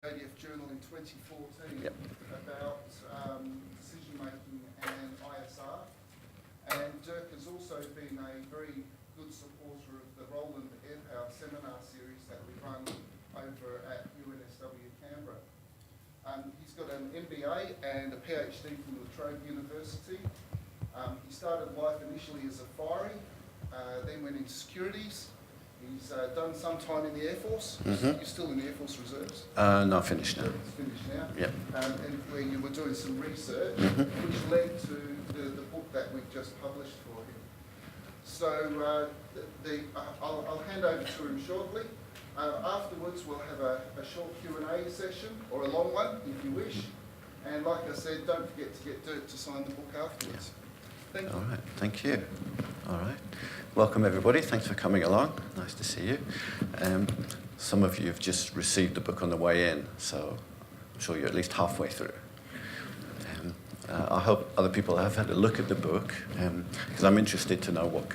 ADF Journal in 2014 about decision making and ISR. And Dirk has also been a very good supporter of the Roland Air Power seminar series that we run over at UNSW Canberra. He's got an MBA and a PhD from La Trobe University. He started life initially as a firie, then went into securities. He's done some time in the Air Force. You're still in the Air Force Reserves? No, finished now. It's finished now. Yep. And where you were doing some research, which led to the book that we've just published for him. So I'll hand over to him shortly. Afterwards, we'll have a short Q&A session, or a long one, if you wish. And like I said, don't forget to get Dirk to sign the book afterwards. Thank you. All right, thank you. All right. Welcome, everybody. Thanks for coming along. Nice to see you. Some of you have just received the book on the way in, so I'm sure you're at least halfway through. I hope other people have had a look at the book, because I'm interested to know what...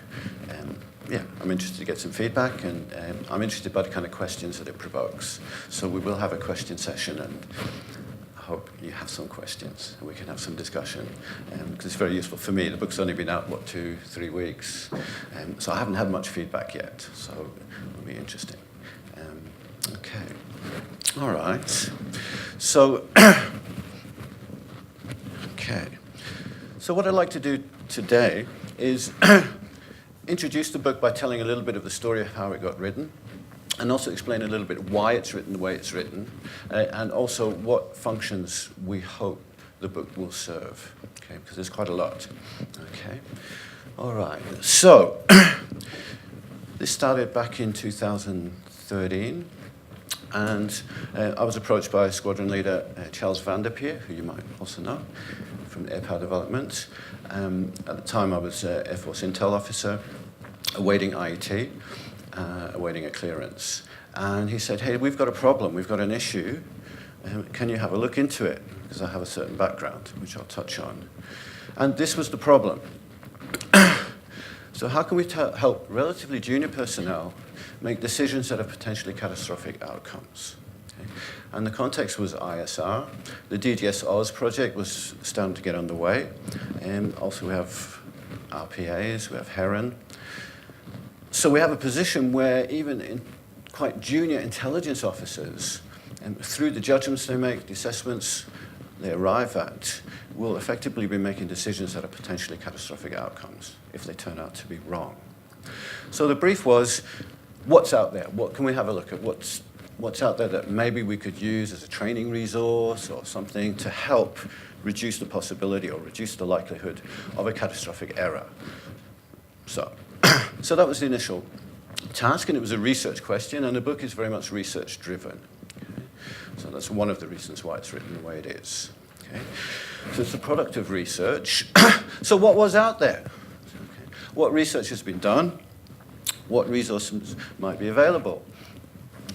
I'm interested to get some feedback, and I'm interested by the kind of questions that it provokes. So we will have a question session, and I hope you have some questions, and we can have some discussion, because it's very useful for me. The book's only been out, 2-3 weeks, so I haven't had much feedback yet, so it'll be interesting. Okay, all right. So, okay. So what I'd like to do today is introduce the book by telling a little bit of the story of how it got written, and also explain a little bit why it's written the way it's written, and also what functions we hope the book will serve, okay, because there's quite a lot. Okay, all right. So this started back in 2013, and I was approached by squadron leader Charles van der Peer, who you might also know from Air Power Development. At the time, I was Air Force Intel officer, awaiting IET, awaiting a clearance. And he said, hey, we've got a problem, we've got an issue. Can you have a look into it? Because I have a certain background, which I'll touch on. And this was the problem. So how can we help relatively junior personnel make decisions that have potentially catastrophic outcomes? Okay. And the context was ISR. The DGS Oz project was starting to get underway. And also we have RPAs, we have Heron. So we have a position where even in quite junior intelligence officers, and through the judgments they make, the assessments they arrive at, will effectively be making decisions that are potentially catastrophic outcomes if they turn out to be wrong. So the brief was, what's out there? What can we have a look at? What's out there that maybe we could use as a training resource or something to help reduce the possibility or reduce the likelihood of a catastrophic error? So that was the initial task, and it was a research question, and the book is very much research-driven. Okay? So that's one of the reasons why it's written the way it is. Okay? So it's the product of research. So what was out there? Okay. What research has been done? What resources might be available?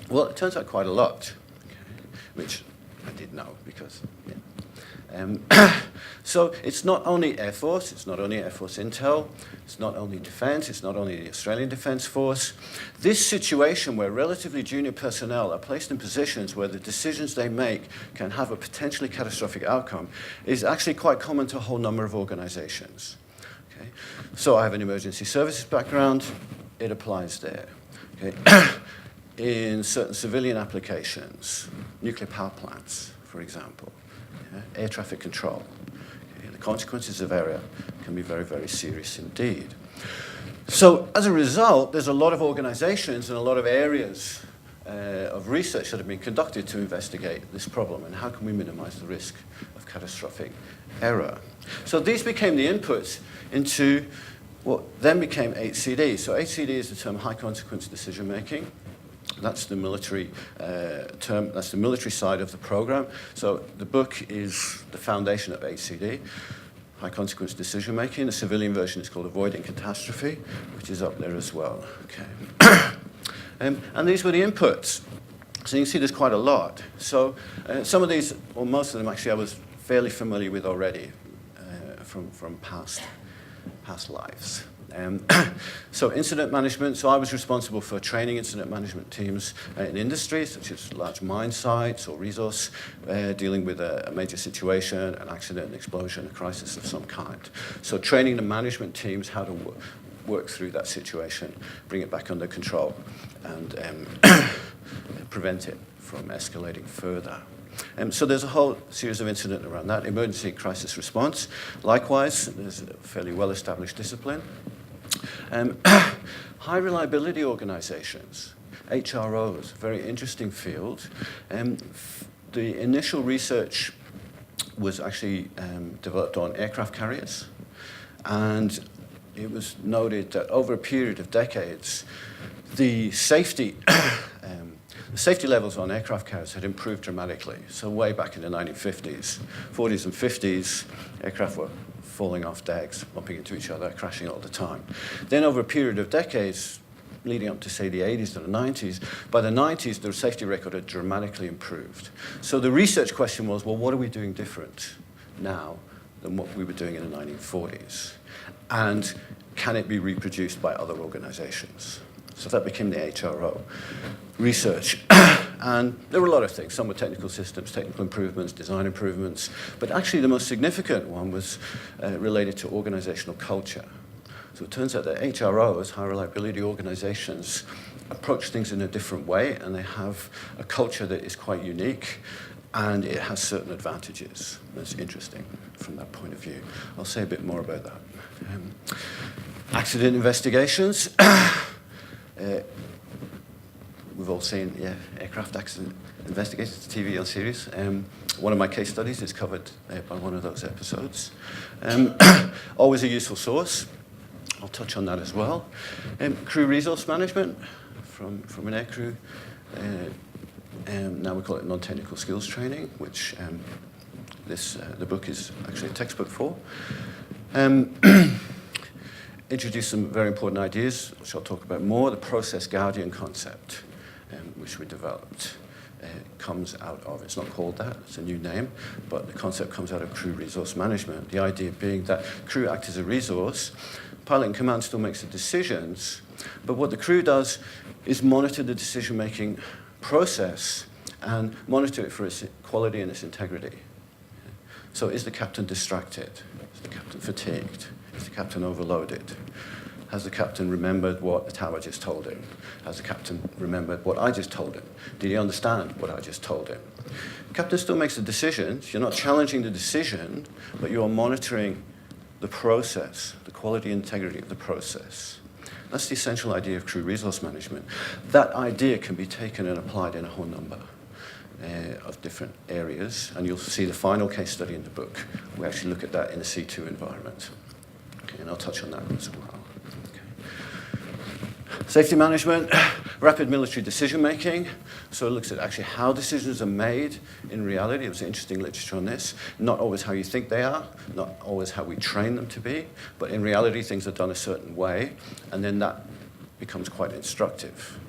Well, it turns out quite a lot, okay, which I did know because, yeah. So it's not only Air Force, it's not only Air Force Intel, it's not only Defence, it's not only the Australian Defence Force. This situation where relatively junior personnel are placed in positions where the decisions they make can have a potentially catastrophic outcome is actually quite common to a whole number of organisations. Okay? So I have an emergency services background, it applies there. Okay? In certain civilian applications, nuclear power plants, for example, air traffic control. Okay, the consequences of error can be very, very serious indeed. So as a result, there's a lot of organizations and a lot of areas of research that have been conducted to investigate this problem and how can we minimize the risk of catastrophic error. So these became the inputs into what then became HCD. So HCD is the term high consequence decision making. That's the military term, that's the military side of the program. So the book is the foundation of HCD, high consequence decision making. The civilian version is called Avoiding Catastrophe, which is up there as well. Okay. And these were the inputs. So you can see there's quite a lot. So some of these, or most of them actually, I was fairly familiar with already from past lives. So incident management, so I was responsible for training incident management teams in industry, such as large mine sites or resource, dealing with a major situation, an accident, an explosion, a crisis of some kind. So training the management teams how to work through that situation, bring it back under control, and prevent it from escalating further. So there's a whole series of incidents around that. Emergency crisis response, likewise, there's a fairly well-established discipline. High reliability organizations, HROs, very interesting field. The initial research was actually developed on aircraft carriers, and it was noted that over a period of decades, the safety levels on aircraft carriers had improved dramatically. So way back in the 1950s, 40s and 50s, aircraft were falling off decks, bumping into each other, crashing all the time. Then over a period of decades, leading up to, say, the 80s and the 90s, by the 90s, the safety record had dramatically improved. So the research question was, well, what are we doing different now than what we were doing in the 1940s? And can it be reproduced by other organizations? So that became the HRO research. And there were a lot of things. Some were technical systems, technical improvements, design improvements. But actually the most significant one was related to organizational culture. So it turns out that HROs, high reliability organizations, approach things in a different way, and they have a culture that is quite unique, and it has certain advantages. That's interesting from that point of view. I'll say a bit more about that. Accident investigations. We've all seen aircraft accident investigations, TV or series. One of my case studies is covered by one of those episodes. Always a useful source. I'll touch on that as well. Crew resource management from an aircrew. Now we call it non-technical skills training, which the book is actually a textbook for. Introduce some very important ideas, which I'll talk about more. The process guardian concept, which we developed, comes out of, it's not called that, it's a new name, but the concept comes out of crew resource management. The idea being that crew act as a resource, pilot and command still makes the decisions, but what the crew does is monitor the decision-making process and monitor it for its quality and its integrity. So is the captain distracted? Is the captain fatigued? Is the captain overloaded? Has the captain remembered what the tower just told him? Has the captain remembered what I just told him? Did he understand what I just told him? The captain still makes the decisions. You're not challenging the decision, but you are monitoring the process, the quality and integrity of the process. That's the essential idea of crew resource management. That idea can be taken and applied in a whole number of different areas, and you'll see the final case study in the book. We actually look at that in a C2 environment. Okay, and I'll touch on that as well. Safety management, rapid military decision-making. So it looks at actually how decisions are made in reality. There was interesting literature on this. Not always how you think they are, not always how we train them to be, but in reality things are done a certain way, and then that becomes quite instructive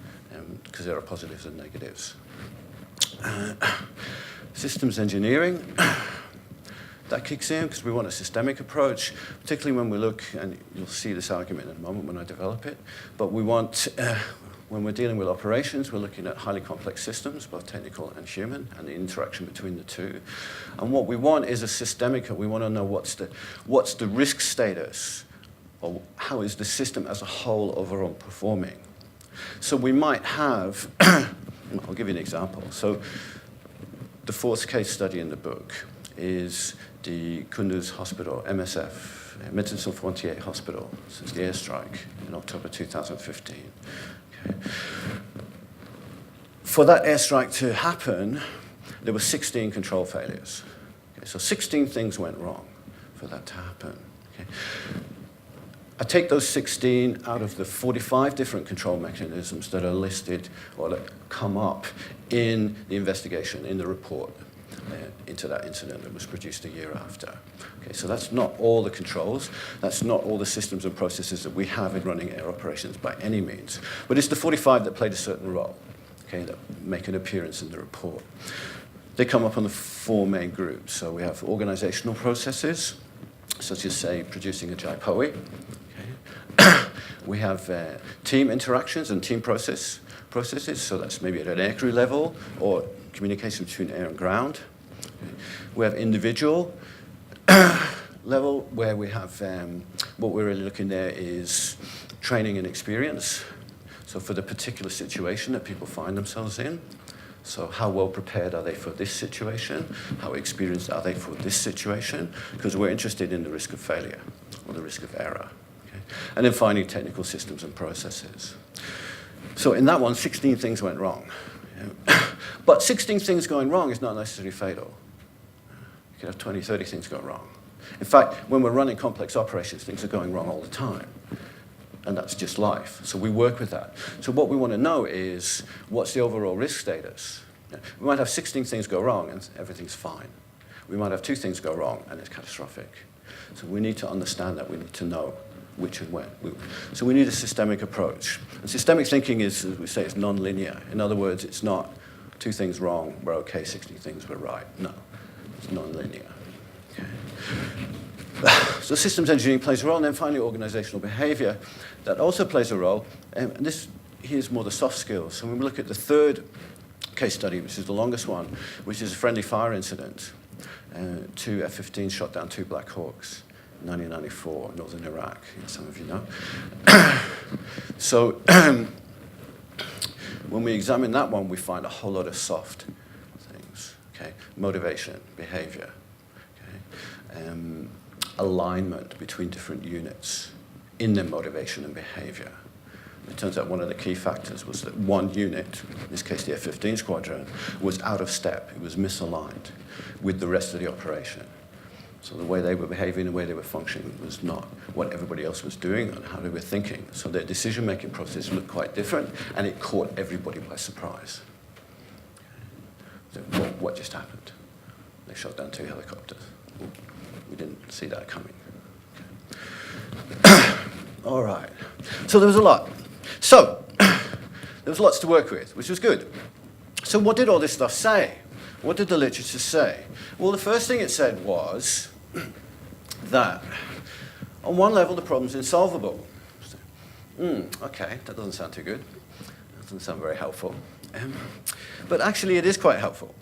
because there are positives and negatives. Systems engineering. That kicks in because we want a systemic approach, particularly when we look, and you'll see this argument in a moment when I develop it, but we want, when we're dealing with operations, we're looking at highly complex systems, both technical and human, and the interaction between the two. And what we want is a systemic, we want to know what's the risk status, or how is the system as a whole overall performing. So we might have, I'll give you an example. So the fourth case study in the book is the Kunduz Hospital, MSF, Médecins Sans Frontières Hospital, since the airstrike in October 2015. Okay. For that airstrike to happen, there were 16 control failures. Okay, so 16 things went wrong for that to happen. Okay. I take those 16 out of the 45 different control mechanisms that are listed or that come up in the investigation, in the report. Into that incident that was produced a year after. Okay, so that's not all the controls, that's not all the systems and processes that we have in running air operations by any means, but it's the 45 that played a certain role, okay, that make an appearance in the report. They come up on the four main groups. So we have organizational processes, such as, say, producing a JIPOE, okay, We have team interactions and team processes, so that's maybe at an aircrew level or communication between air and ground. We have individual level, where we have what we're really looking there is training and experience. So for the particular situation that people find themselves in. So how well prepared are they for this situation? How experienced are they for this situation? Because we're interested in the risk of failure or the risk of error. Okay? And then finally, technical systems and processes. So in that one, 16 things went wrong. But 16 things going wrong is not necessarily fatal. You can have 20, 30 things go wrong. In fact, when we're running complex operations, things are going wrong all the time. And that's just life. So we work with that. So what we want to know is, what's the overall risk status? We might have 16 things go wrong and everything's fine. We might have 2 things go wrong and it's catastrophic. So we need to understand that. We need to know which and when. So we need a systemic approach. And systemic thinking is, as we say, it's non-linear. In other words, it's not 2 things wrong, we're okay, 16 things we're right. No, it's non-linear. Okay. So systems engineering plays a role, and then finally organizational behavior that also plays a role. And this here's more the soft skills. So when we look at the third case study, which is the longest one, which is a friendly fire incident. 2 F-15s shot down 2 Black Hawks, 1994, northern Iraq, some of you know. So when we examine that one, we find a whole lot of soft things. Okay, motivation, behavior, okay? Alignment between different units in their motivation and behavior. It turns out one of the key factors was that one unit, in this case the F-15 squadron, was out of step. It was misaligned with the rest of the operation. So the way they were behaving, the way they were functioning was not what everybody else was doing and how they were thinking. So their decision-making process looked quite different, and it caught everybody by surprise. So, well, what just happened? They shot down 2 helicopters. Ooh, we didn't see that coming. Okay. All right. So there was a lot. So there was lots to work with, which was good. So what did all this stuff say? What did the literature say? Well, the first thing it said was that on one level the problem's insolvable. Okay, that doesn't sound too good. That doesn't sound very helpful. But actually it is quite helpful.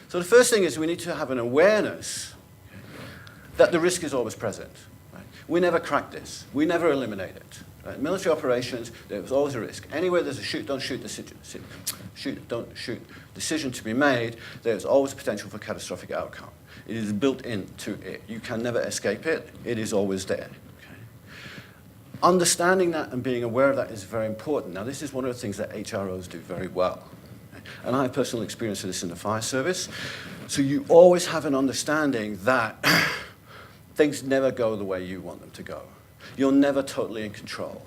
So the first thing is we need to have an awareness that the risk is always present. Right? We never crack this. We never eliminate it. Right? Military operations, there was always a risk. Anywhere there's a shoot, don't shoot decision to be made, there's always potential for catastrophic outcome. It is built into it. You can never escape it. It is always there. Okay? Understanding that and being aware of that is very important. Now, this is one of the things that HROs do very well. And I have personal experience of this in the fire service. So you always have an understanding that things never go the way you want them to go. You're never totally in control.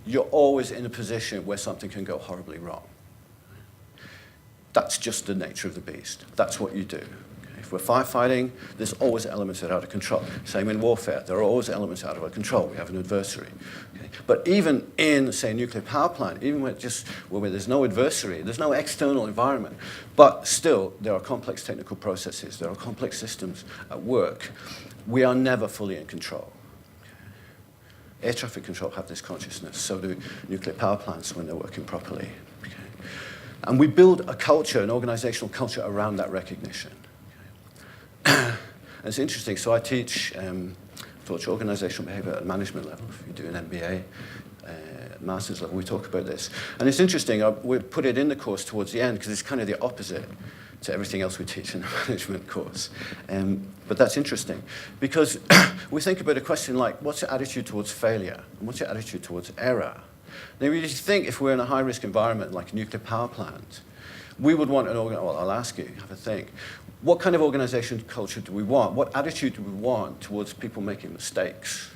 You're always in a position where something can go horribly wrong. That's just the nature of the beast. That's what you do. Okay? If we're firefighting, there's always elements that are out of control. Same in warfare. There are always elements out of our control. We have an adversary. Okay? But even in, say, a nuclear power plant, even where there's no adversary, there's no external environment, but still there are complex technical processes, there are complex systems at work, we are never fully in control. Air traffic control have this consciousness, so do nuclear power plants when they're working properly. Okay? And we build a culture, an organizational culture around that recognition. Okay? And it's interesting, so I teach organizational behavior at management level. If you do an MBA, master's level, we talk about this. And it's interesting, we put it in the course towards the end because it's kind of the opposite to everything else we teach in the management course. But that's interesting because we think about a question like, what's your attitude towards failure? And what's your attitude towards error? Now, we just think if we're in a high-risk environment like a nuclear power plant, we would want well, I'll ask you, have a think. What kind of organization culture do we want? What attitude do we want towards people making mistakes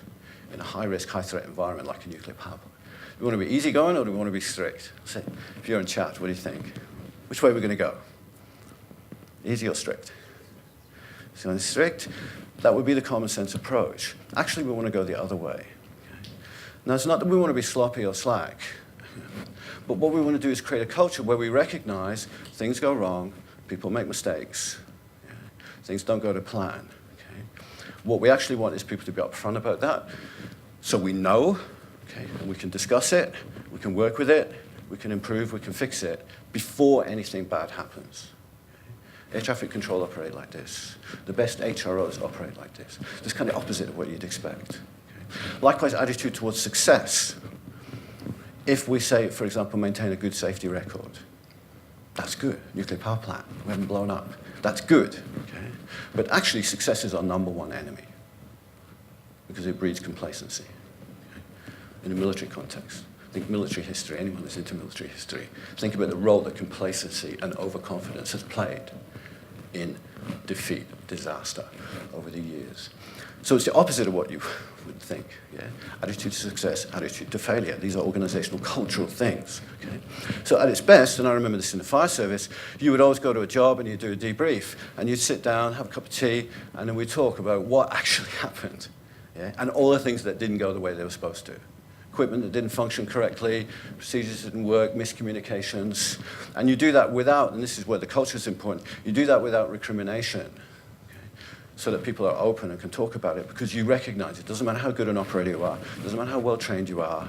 in a high-risk, high-threat environment like a nuclear power plant? Do we want to be easygoing or do we want to be strict? So, if you're in chat, what do you think? Which way are we going to go? Easy or strict? So in strict, that would be the common sense approach. Actually, we want to go the other way. Okay? Now, it's not that we want to be sloppy or slack, but what we want to do is create a culture where we recognize things go wrong, people make mistakes, okay? Things don't go to plan. Okay? What we actually want is people to be upfront about that, So we know, okay, and we can discuss it, we can work with it, we can improve, we can fix it before anything bad happens. Air traffic control operate like this. The best HROs operate like this. It's kind of opposite of what you'd expect. Okay. Likewise, attitude towards success. If we say, for example, maintain a good safety record, that's good. Nuclear power plant, we haven't blown up. That's good. Okay. But actually, success is our number one enemy because it breeds complacency. Okay. In a military context. Think military history, anyone who's into military history, think about the role that complacency and overconfidence has played in defeat, disaster over the years. So it's the opposite of what you would think. Yeah? Attitude to success, attitude to failure. These are organizational, cultural things. Okay? So at its best, and I remember this in the fire service, you would always go to a job and you'd do a debrief, and you'd sit down, have a cup of tea, and then we'd talk about what actually happened, yeah? And all the things that didn't go the way they were supposed to. Equipment that didn't function correctly, procedures didn't work, miscommunications. And you do that without, and this is where the culture is important, you do that without recrimination, okay? So that people are open and can talk about it because you recognize it. Doesn't matter how good an operator you are, doesn't matter how well trained you are,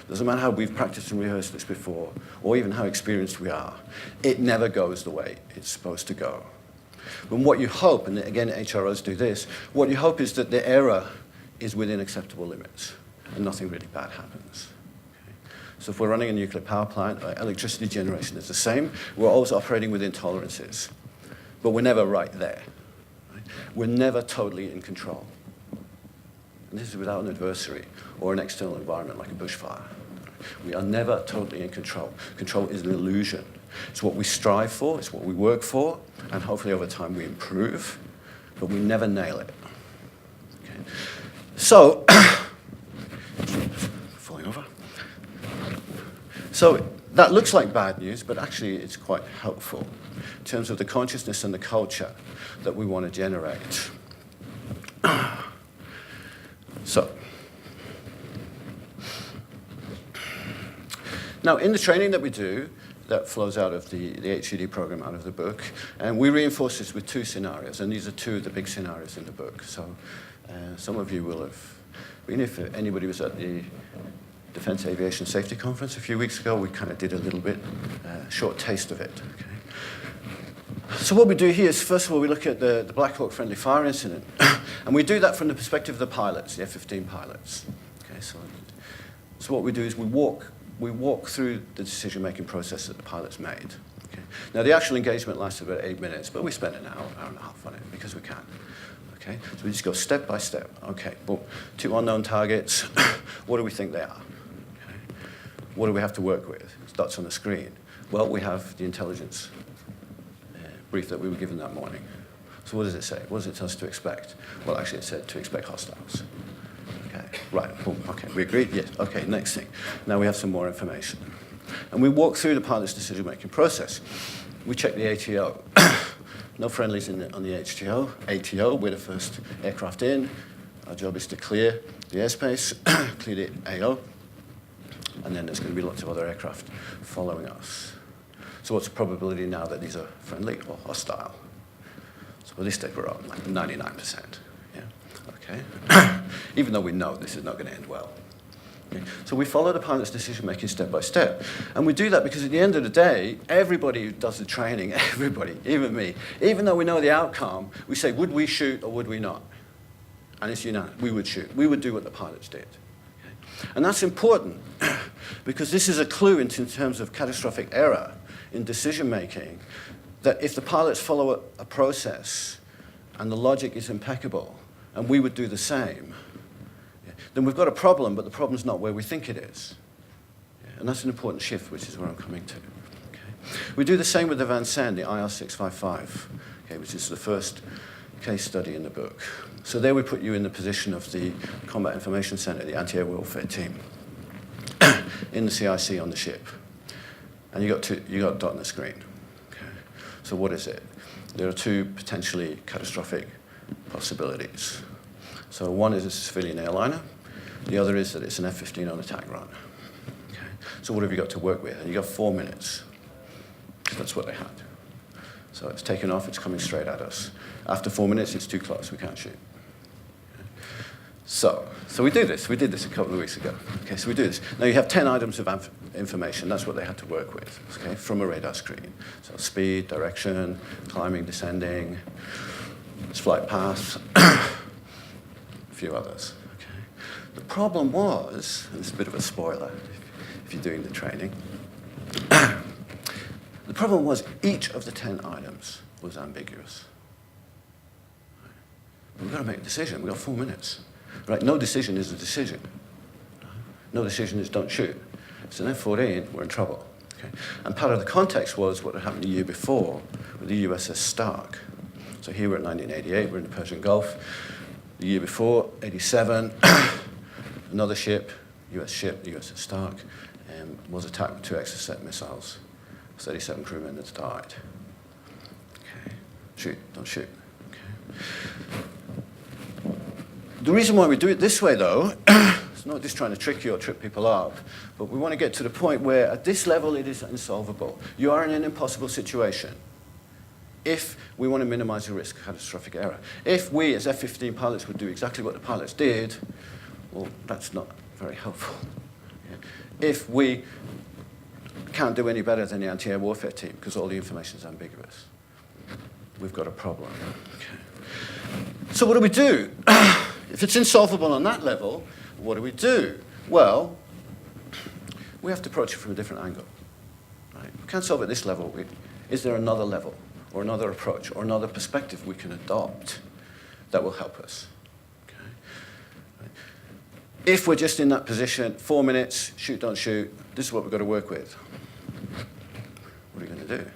doesn't matter how we've practiced and rehearsed this before, or even how experienced we are, it never goes the way it's supposed to go. And what you hope, and again HROs do this, what you hope is that the error is within acceptable limits. And nothing really bad happens. Okay. So if we're running a nuclear power plant, electricity generation is the same. We're always operating within tolerances. But we're never right there. Right? We're never totally in control. And this is without an adversary or an external environment like a bushfire. We are never totally in control. Control is an illusion. It's what we strive for, it's what we work for, and hopefully over time we improve, but we never nail it. Okay. So, falling over. So that looks like bad news, but actually it's quite helpful in terms of the consciousness and the culture that we want to generate. So, now in the training that we do, that flows out of the HCD program, out of the book, and we reinforce this with two scenarios, and these are two of the big scenarios in the book. So some of you will have, even if anybody was at the Defense Aviation Safety Conference a few weeks ago, we kind of did a little bit, short taste of it. Okay. So what we do here is, first of all, we look at the Black Hawk friendly fire incident, and we do that from the perspective of the pilots, the F-15 pilots. Okay, so what we do is we walk through the decision-making process that the pilots made. Okay. Now, the actual engagement lasted about 8 minutes, but we spent an hour and a half on it because we can. Okay, so we just go step by step. Okay, boom. 2 unknown targets. What do we think they are? Okay. What do we have to work with? It's dots on the screen. Well, we have the intelligence brief that we were given that morning. So what does it say? What does it tell us to expect? Well, actually, it said to expect hostiles. Okay, right, boom, okay, we agreed? Yes, okay, next thing. Now we have some more information. And we walk through the pilot's decision-making process. We check the ATO. No friendlies on the ATO, we're the first aircraft in. Our job is to clear the airspace, clear the AO, and then there's going to be lots of other aircraft following us. So what's the probability now that these are friendly or hostile? So at least we're on like 99%. Yeah, okay. Even though we know this is not going to end well. Okay. So we follow the pilot's decision-making step by step. And we do that because at the end of the day, everybody who does the training, everybody, even me, even though we know the outcome, we say, would we shoot or would we not? And it's unanimous. We would shoot. We would do what the pilots did. Okay. And that's important because this is a clue in terms of catastrophic error in decision-making, that if the pilots follow a process and the logic is impeccable, and we would do the same, then we've got a problem, but the problem's not where we think it is. And that's an important shift, which is where I'm coming to. Okay. We do the same with the Vincennes, the IR-655, okay, which is the first case study in the book. So there we put you in the position of the Combat Information Center, the anti-air warfare team, in the CIC on the ship. And you got a dot on the screen. Okay. So what is it? There are two potentially catastrophic possibilities. So one is a civilian airliner. The other is that it's an F-15 on attack run. Okay. So what have you got to work with? And you got 4 minutes. That's what they had. So it's taken off, it's coming straight at us. After 4 minutes, it's too close, we can't shoot. Okay. So we do this. We did this a couple of weeks ago. Okay, so we do this. Now you have 10 items of information. That's what they had to work with, okay, from a radar screen. So speed, direction, climbing, descending, flight paths, a few others. Okay. The problem was, and it's a bit of a spoiler if you're doing the training, the problem was each of the 10 items was ambiguous. We've got to make a decision. We've got 4 minutes. Right? No decision is a decision. No decision is don't shoot. So then 14, we're in trouble. Okay? And part of the context was what had happened the year before with the USS Stark. So here we're at 1988, we're in the Persian Gulf. The year before, 87, another ship, US ship, the USS Stark, was attacked with 2 Exocet missiles. 37 crewmen that died. Okay. Shoot, don't shoot. Okay. The reason why we do it this way, though, it's not just trying to trick you or trip people up, but we want to get to the point where at this level it is insolvable. You are in an impossible situation if we want to minimize the risk of catastrophic error. If we, as F-15 pilots, would do exactly what the pilots did, well, that's not very helpful. Okay. If we can't do any better than the anti-air warfare team because all the information is ambiguous, we've got a problem. Okay. So what do we do? If it's insolvable on that level, what do we do? Well, we have to approach it from a different angle. Right? We can't solve it at this level. Is there another level or another approach or another perspective we can adopt that will help us? Okay. Right. If we're just in that position, 4 minutes, shoot, don't shoot, this is what we've got to work with. What are you going to do?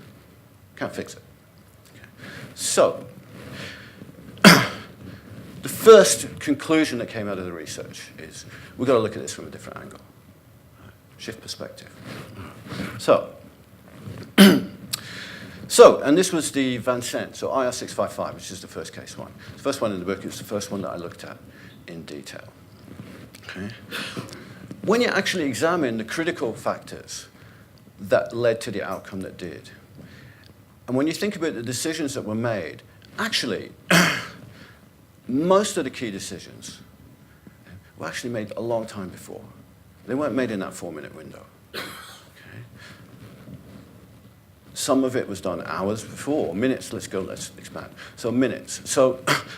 Can't fix it. Okay. So, the first conclusion that came out of the research is we've got to look at this from a different angle. Shift perspective. So, and this was the Van Sant, so IR655, which is the first case one. The first one in the book is the first one that I looked at in detail. Okay. When you actually examine the critical factors that led to the outcome that did, and when you think about the decisions that were made, actually, most of the key decisions were actually made a long time before. They weren't made in that 4-minute window. Okay. Some of it was done hours before, minutes, let's expand. So minutes. So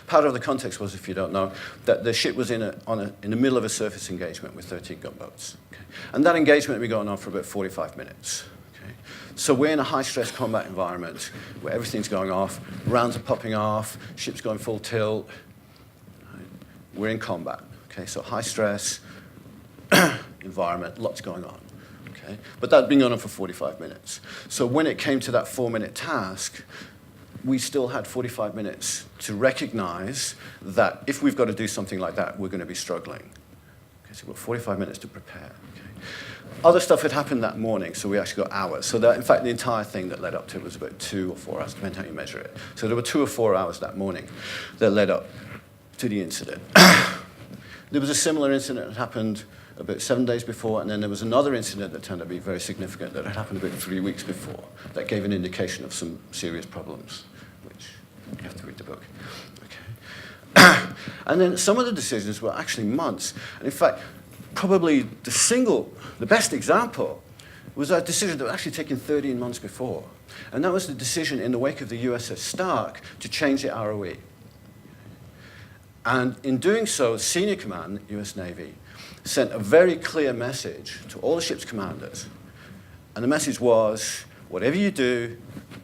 part of the context was, if you don't know, that the ship was in the middle of a surface engagement with 13 gunboats. Okay. And that engagement had been going on for about 45 minutes. Okay. So we're in a high-stress combat environment where everything's going off, rounds are popping off, ship's going full tilt. Right. We're in combat. Okay. So high-stress environment, lots going on. Okay. But that had been going on for 45 minutes. So when it came to that 4-minute task, we still had 45 minutes to recognize that if we've got to do something like that, we're going to be struggling. Okay, so we've got 45 minutes to prepare. Okay. Other stuff had happened that morning, so we actually got hours. So that, in fact, the entire thing that led up to it was about 2 or 4 hours, depending how you measure it. So there were 2 or 4 hours that morning that led up to the incident. There was a similar incident that happened about 7 days before, and then there was another incident that turned out to be very significant that had happened about 3 weeks before that gave an indication of some serious problems, which you have to read the book. Okay. And then some of the decisions were actually months. And in fact, probably the best example was a decision that was actually taken 13 months before. And that was the decision in the wake of the USS Stark to change the ROE. And in doing so, senior command, US Navy, sent a very clear message to all the ship's commanders. And the message was, whatever you do,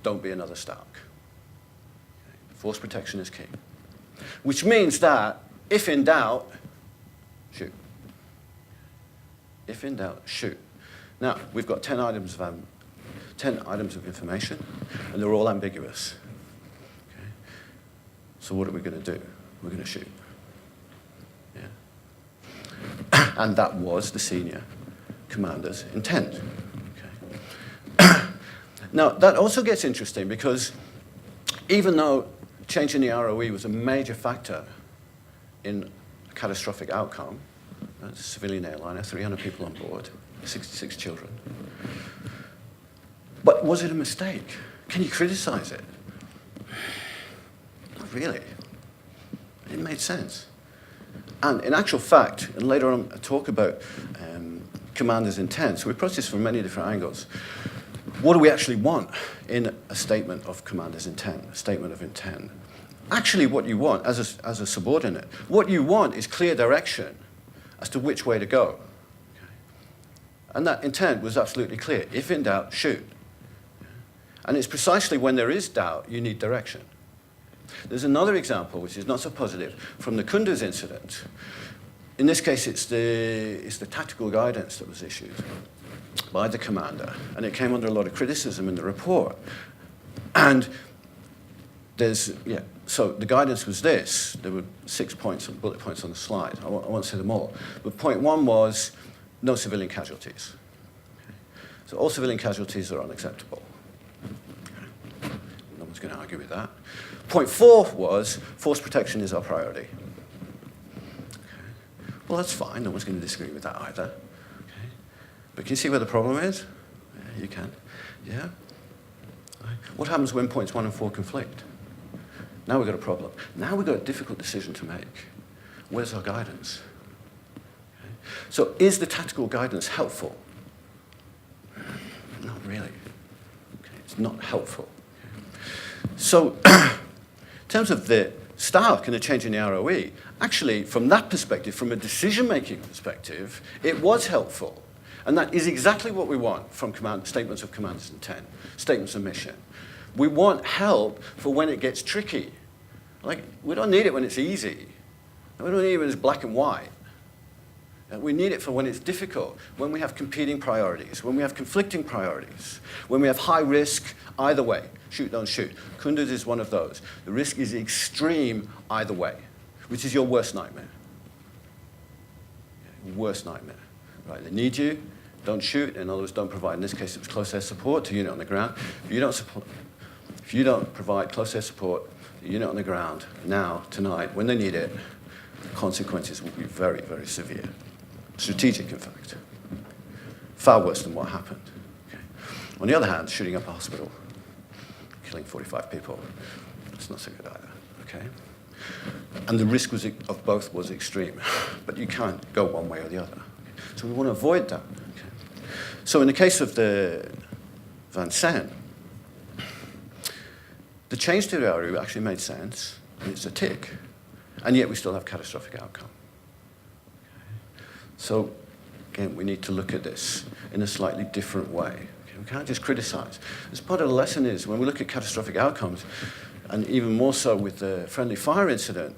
don't be another Stark. Okay. Force protection is key. Which means that, if in doubt, shoot. If in doubt, shoot. Now, we've got 10 items of information, and they're all ambiguous. Okay. So what are we going to do? We're going to shoot. Yeah. And that was the senior commander's intent. Okay. Now, that also gets interesting because even though changing the ROE was a major factor in a catastrophic outcome, a civilian airliner, 300 people on board, 66 children. But was it a mistake? Can you criticize it? Not really. It made sense. And in actual fact, and later on I talk about commander's intent, so we approach this from many different angles. What do we actually want in a statement of commander's intent, a statement of intent? Actually, what you want as a subordinate, what you want is clear direction as to which way to go. Okay? And that intent was absolutely clear. If in doubt, shoot. And it's precisely when there is doubt, you need direction. There's another example, which is not so positive, from the Kunduz incident. In this case, it's the tactical guidance that was issued by the commander, and it came under a lot of criticism in the report. And so the guidance was this. There were 6 points, bullet points on the slide. I won't say them all. But point one was no civilian casualties. Okay. So all civilian casualties are unacceptable. Okay. No one's going to argue with that. Point four was force protection is our priority. Okay. Well, that's fine. No one's going to disagree with that either. Okay. But can you see where the problem is? Yeah, you can. Yeah? Right. What happens when points 1 and 4 conflict? Now we've got a problem. Now we've got a difficult decision to make. Where's our guidance? Okay. So is the tactical guidance helpful? Not really. Okay. It's not helpful. Okay. So in terms of the stark and the change in the ROE, actually, from that perspective, from a decision-making perspective, it was helpful. And that is exactly what we want from statements of commander's intent, statements of mission. We want help for when it gets tricky. Like, we don't need it when it's easy. We don't need it when it's black and white. We need it for when it's difficult, when we have competing priorities, when we have conflicting priorities, when we have high risk either way. Shoot, don't shoot. Kunduz is one of those. The risk is extreme either way, which is your worst nightmare. Worst nightmare. Right, they need you, don't shoot. In other words, don't provide, in this case it was close air support to unit on the ground. If you don't provide close air support to unit on the ground now, tonight, when they need it, the consequences will be very, very severe. Strategic, in fact. Far worse than what happened. Okay. On the other hand, shooting up a hospital, killing 45 people, it's not so good either. Okay? And the risk of both was extreme. But you can't go one way or the other. Okay? So we want to avoid that. Okay? So in the case of the Vincennes, the change to the ROE actually made sense, and it's a tick. And yet we still have catastrophic outcome. Okay? So again, we need to look at this in a slightly different way. Okay? We can't just criticize. As part of the lesson is, when we look at catastrophic outcomes, and even more so with the friendly fire incident,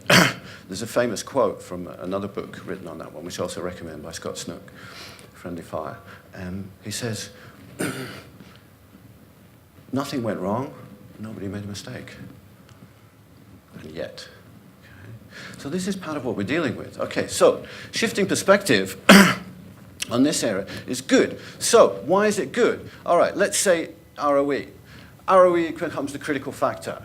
there's a famous quote from another book written on that one, which I also recommend, by Scott Snook, Friendly Fire. He says, nothing went wrong, nobody made a mistake. And yet. Okay. So this is part of what we're dealing with. Okay, so shifting perspective on this area is good. So why is it good? All right, let's say ROE. ROE becomes the critical factor.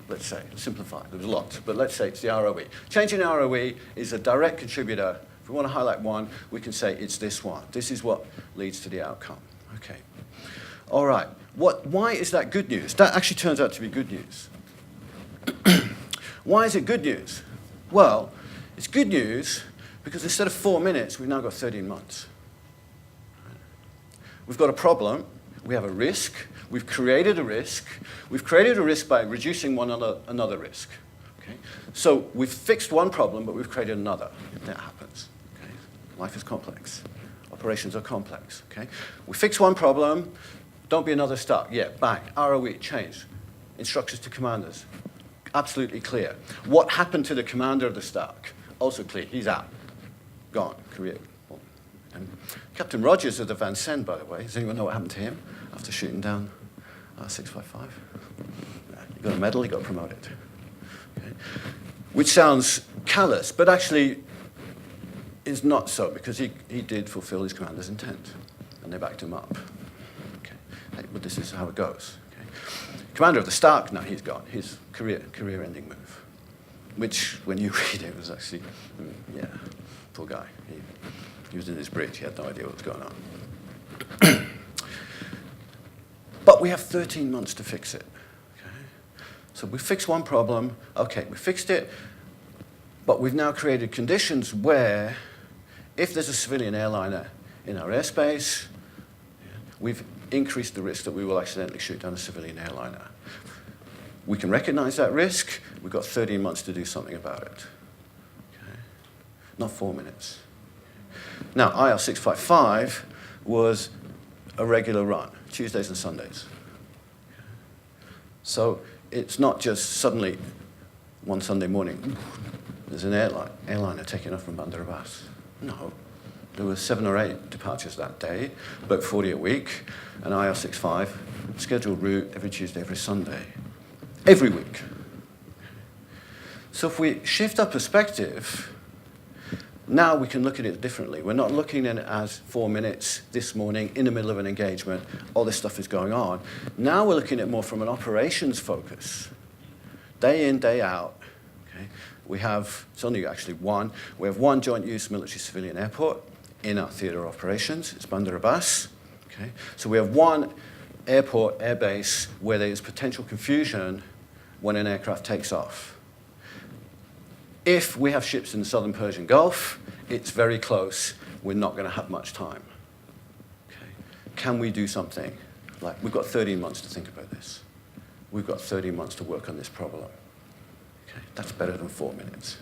Let's say, simplify, there was lots, but let's say it's the ROE. Change in ROE is a direct contributor. If we want to highlight one, we can say it's this one. This is what leads to the outcome. Okay. All right. Why is that good news? That actually turns out to be good news. Why is it good news? Well, it's good news because instead of 4 minutes, we've now got 13 months. We've got a problem. We have a risk. We've created a risk. We've created a risk by reducing another risk. Okay? So we've fixed one problem, but we've created another. That happens. Okay? Life is complex. Operations are complex. Okay? We fix one problem. Don't be another stuck. Yeah, bang. ROE, change. Instructions to commanders. Absolutely clear. What happened to the commander of the Stark? Also clear. He's out. Gone. Career. Captain Rogers of the Vincennes, by the way. Does anyone know what happened to him after shooting down 655? He got a medal, he got promoted. Okay. Which sounds callous, but actually is not so, because he did fulfill his commander's intent, and they backed him up. Okay. But this is how it goes. Okay. Commander of the Stark, now he's gone. His career-ending move, which, when you read it, was actually, yeah, poor guy. He was in his bridge. He had no idea what was going on. But we have 13 months to fix it. Okay? So we fixed one problem. Okay, we fixed it. But we've now created conditions where if there's a civilian airliner in our airspace, we've increased the risk that we will accidentally shoot down a civilian airliner. We can recognize that risk. We've got 13 months to do something about it. Okay? Not 4 minutes. Now, IR655 was a regular run, Tuesdays and Sundays. So it's not just suddenly one Sunday morning, there's an airliner taking off from Bandar Abbas. No. There were 7 or 8 departures that day, about 40 a week, and IR65, scheduled route every Tuesday, every Sunday, every week. So if we shift our perspective, now we can look at it differently. We're not looking at it as 4 minutes this morning in the middle of an engagement, all this stuff is going on. Now we're looking at it more from an operations focus. Day in, day out. Okay? We have, it's only actually one, we have one joint use military civilian airport in our theater operations, it's Bandar Abbas. Okay? So we have one airport, airbase, where there is potential confusion when an aircraft takes off. If we have ships in the southern Persian Gulf, it's very close. We're not going to have much time. Okay. Can we do something? Like, we've got 13 months to think about this. We've got 13 months to work on this problem. Okay. That's better than 4 minutes.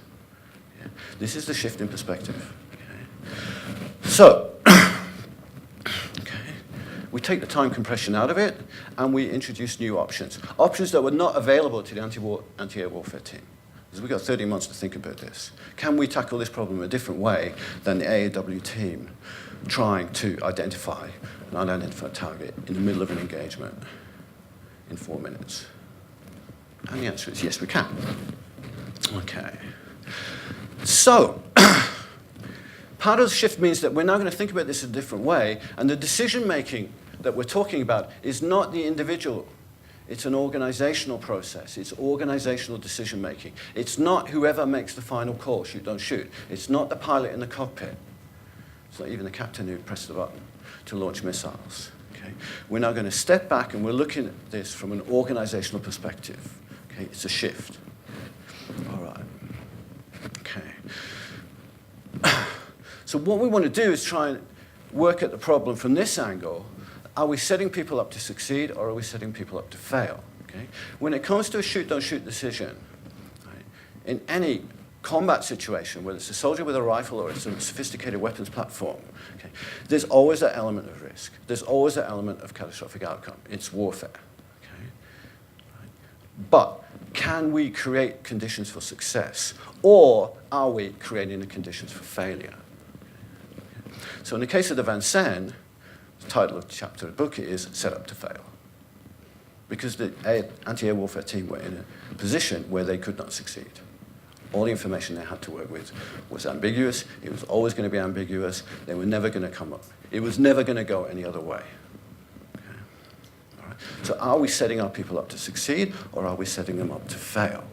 Yeah. This is the shift in perspective. Okay. So, okay. We take the time compression out of it, and we introduce new options. Options that were not available to the anti-air warfare team. We've got 30 months to think about this. Can we tackle this problem a different way than the AAW team trying to identify an unidentified target in the middle of an engagement in 4 minutes? And the answer is yes, we can. Okay. So, part of the shift means that we're now going to think about this in a different way, and the decision-making that we're talking about is not the individual. It's an organizational process. It's organizational decision-making. It's not whoever makes the final call, shoot, don't shoot. It's not the pilot in the cockpit. It's not even the captain who pressed the button to launch missiles. Okay? We're now going to step back and we're looking at this from an organizational perspective. Okay? It's a shift. All right. Okay. So what we want to do is try and work at the problem from this angle. Are we setting people up to succeed, or are we setting people up to fail? Okay? When it comes to a shoot, don't shoot decision, right, in any combat situation, whether it's a soldier with a rifle or it's a sophisticated weapons platform, okay, there's always that element of risk. There's always that element of catastrophic outcome. It's warfare. Okay? Right. But can we create conditions for success, or are we creating the conditions for failure? Okay. So in the case of the Vincennes, the title of the chapter of the book is Set Up to Fail. Because the anti-air warfare team were in a position where they could not succeed. All the information they had to work with was ambiguous. It was always going to be ambiguous. They were never going to come up. It was never going to go any other way. Okay. All right. So are we setting our people up to succeed, or are we setting them up to fail?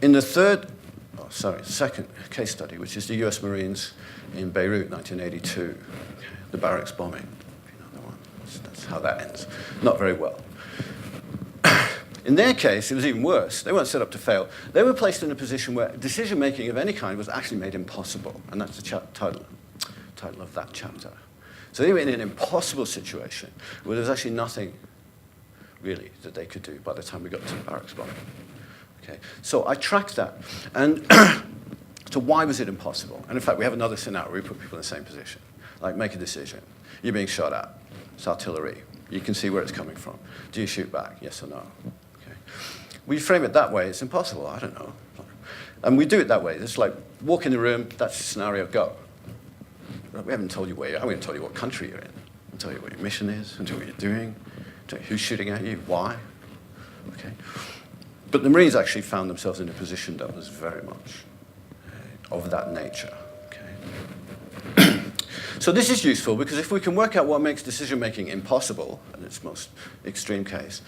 In the second case study, which is the US Marines in Beirut, 1982, the barracks bombing. You know the one. That's how that ends. Not very well. In their case, it was even worse. They weren't set up to fail. They were placed in a position where decision-making of any kind was actually made impossible, and that's the title of that chapter. So they were in an impossible situation where there was actually nothing, really, that they could do by the time we got to the barracks bombing. Okay. So I tracked that, and so why was it impossible? And in fact, we have another scenario where we put people in the same position. Like, make a decision. You're being shot at. It's artillery. You can see where it's coming from. Do you shoot back? Yes or no? Okay. We frame it that way. It's impossible. I don't know. And we do it that way. It's like, walk in the room. That's the scenario. Go. We haven't told you where you are. We haven't told you what country you're in. We tell you what your mission is. We tell you what you're doing. Tell you who's shooting at you. Why. Okay. But the Marines actually found themselves in a position that was very much of that nature. Okay. So this is useful because if we can work out what makes decision-making impossible, in its most extreme case,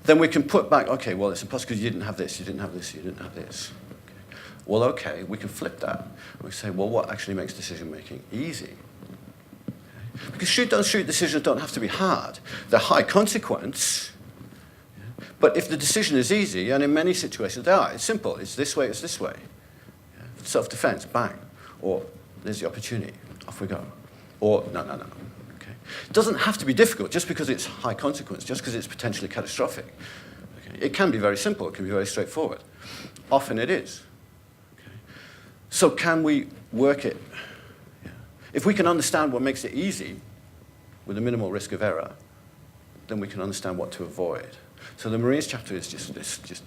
then we can put back, okay, well, it's impossible because you didn't have this, you didn't have this, you didn't have this. Okay. Well, okay, we can flip that. We say, well, what actually makes decision-making easy? Okay. Because shoot, don't shoot decisions don't have to be hard. They're high consequence, yeah, But if the decision is easy, and in many situations they are, it's simple. It's this way, it's this way. Yeah. Self-defense, bang. Or there's the opportunity, off we go. Or no. Okay. It doesn't have to be difficult just because it's high consequence, just because it's potentially catastrophic. Okay. It can be very simple, it can be very straightforward. Often it is. Okay. So can we work it? Yeah. If we can understand what makes it easy with a minimal risk of error, then we can understand what to avoid. So the Marines chapter is just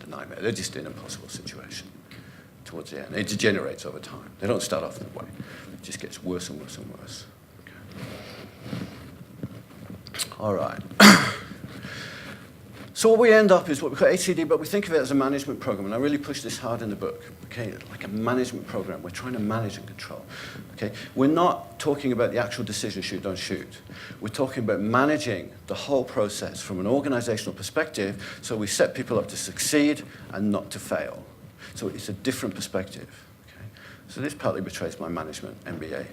a nightmare. They're just in an impossible situation towards the end. It degenerates over time. They don't start off that way. It just gets worse and worse and worse. Okay. All right. So what we end up is what we call HCD, but we think of it as a management program, and I really push this hard in the book. Okay, like a management program. We're trying to manage and control. Okay, we're not talking about the actual decision, shoot, don't shoot. We're talking about managing the whole process from an organizational perspective, so we set people up to succeed and not to fail. So it's a different perspective. Okay, so this partly betrays my management MBA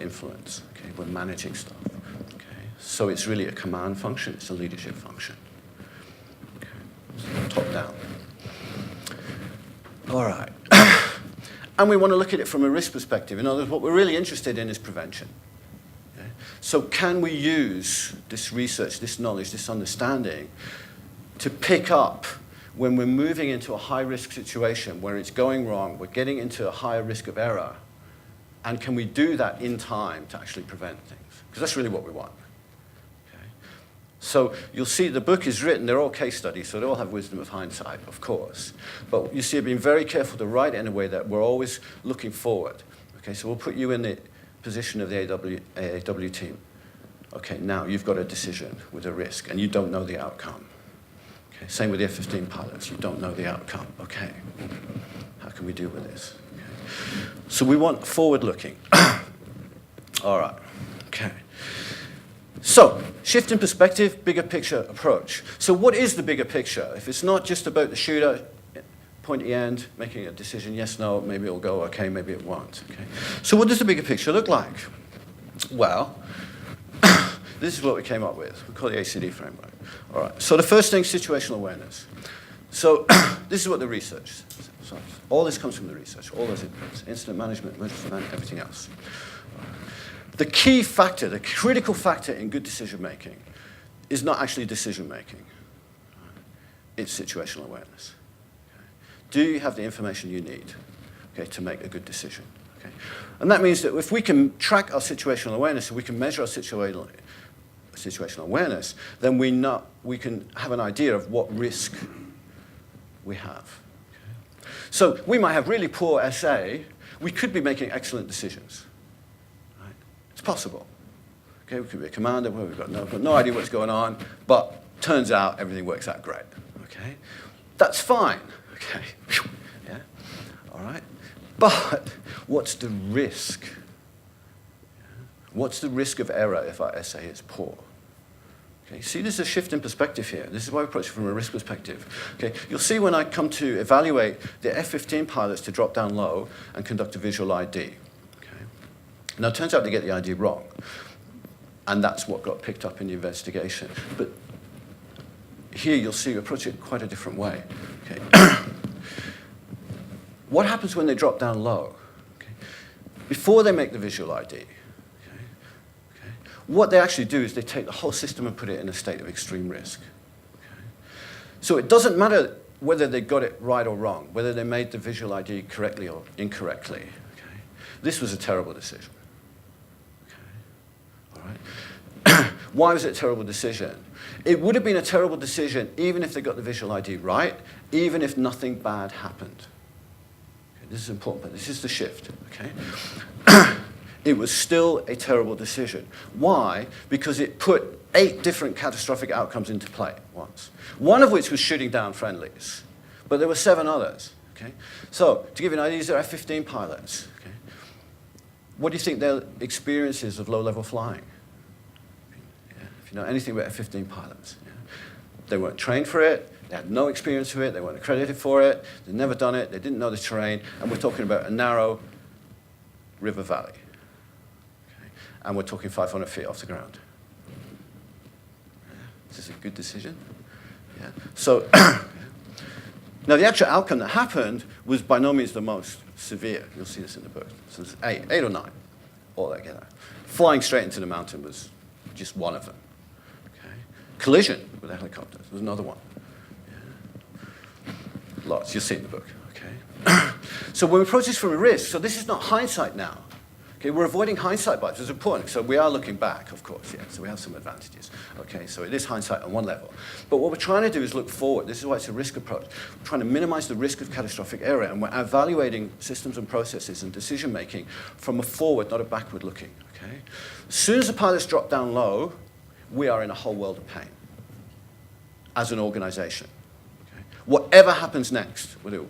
influence. Okay, we're managing stuff. Okay, so it's really a command function. It's a leadership function. Top down. All right. And we want to look at it from a risk perspective. In other words, what we're really interested in is prevention. Okay? So can we use this research, this knowledge, this understanding to pick up when we're moving into a high-risk situation where it's going wrong, we're getting into a higher risk of error, and can we do that in time to actually prevent things? Because that's really what we want. So you'll see the book is written, they're all case studies, so they all have wisdom of hindsight, of course. But you see, I've been very careful to write it in a way that we're always looking forward. Okay, so we'll put you in the position of the AAW team. Okay, now you've got a decision with a risk, and you don't know the outcome. Okay, same with the F-15 pilots, you don't know the outcome. Okay, how can we deal with this? Okay. So we want forward-looking. All right, okay. So, shift in perspective, bigger picture approach. So what is the bigger picture? If it's not just about the shooter, pointy end, making a decision, yes, no, maybe it'll go, okay, maybe it won't. Okay. So what does the bigger picture look like? Well, this is what we came up with. We call it the ACD framework. All right, so the first thing, situational awareness. So this is what the research says. So all this comes from the research, all those inputs, incident management, emergency management, everything else. The key factor, the critical factor in good decision-making is not actually decision-making. It's situational awareness. Okay. Do you have the information you need, okay, to make a good decision? Okay. And that means that if we can track our situational awareness, if we can measure our situational awareness, then we can have an idea of what risk we have. Okay. So we might have really poor SA. We could be making excellent decisions. It's possible. Okay, we could be a commander where we've got no idea what's going on, but turns out everything works out great. Okay, that's fine. Okay, yeah, all right. But what's the risk? What's the risk of error if our SA is poor? Okay, see, there's a shift in perspective here. This is why we approach it from a risk perspective. Okay, you'll see when I come to evaluate the F-15 pilots to drop down low and conduct a visual ID. Now, it turns out they get the idea wrong, and that's what got picked up in the investigation. But here you'll see we approach it quite a different way. Okay. What happens when they drop down low? Okay. Before they make the visual ID, what they actually do is they take the whole system and put it in a state of extreme risk. Okay. So it doesn't matter whether they got it right or wrong, whether they made the visual ID correctly or incorrectly. Okay. This was a terrible decision. Why was it a terrible decision? It would have been a terrible decision even if they got the visual ID right, even if nothing bad happened. Okay, this is important, but this is the shift. Okay? It was still a terrible decision. Why? Because it put 8 different catastrophic outcomes into play at once. One of which was shooting down friendlies, but there were 7 others. Okay? So, to give you an idea, these are F-15 pilots. Okay? What do you think their experience is of low-level flying? If you know anything about F-15 pilots. Yeah. They weren't trained for it, they had no experience with it, they weren't accredited for it, they'd never done it, they didn't know the terrain, and we're talking about a narrow river valley. Okay. And we're talking 500 feet off the ground. Is this a good decision? Yeah? So now the actual outcome that happened was by no means the most severe. You'll see this in the book. So it's 8 or 9 altogether. Flying straight into the mountain was just one of them. Okay? Collision with a helicopter was another one. Yeah. Lots. You'll see it in the book. Okay? So when we approach this from a risk, so this is not hindsight now. Okay, we're avoiding hindsight bias, which is important. So we are looking back, of course, yeah. So we have some advantages. Okay, so it is hindsight on one level. But what we're trying to do is look forward. This is why it's a risk approach. We're trying to minimize the risk of catastrophic error, and we're evaluating systems and processes and decision making from a forward, not a backward looking. Okay? As soon as the pilots drop down low, we are in a whole world of pain as an organization. Okay? Whatever happens next, whether it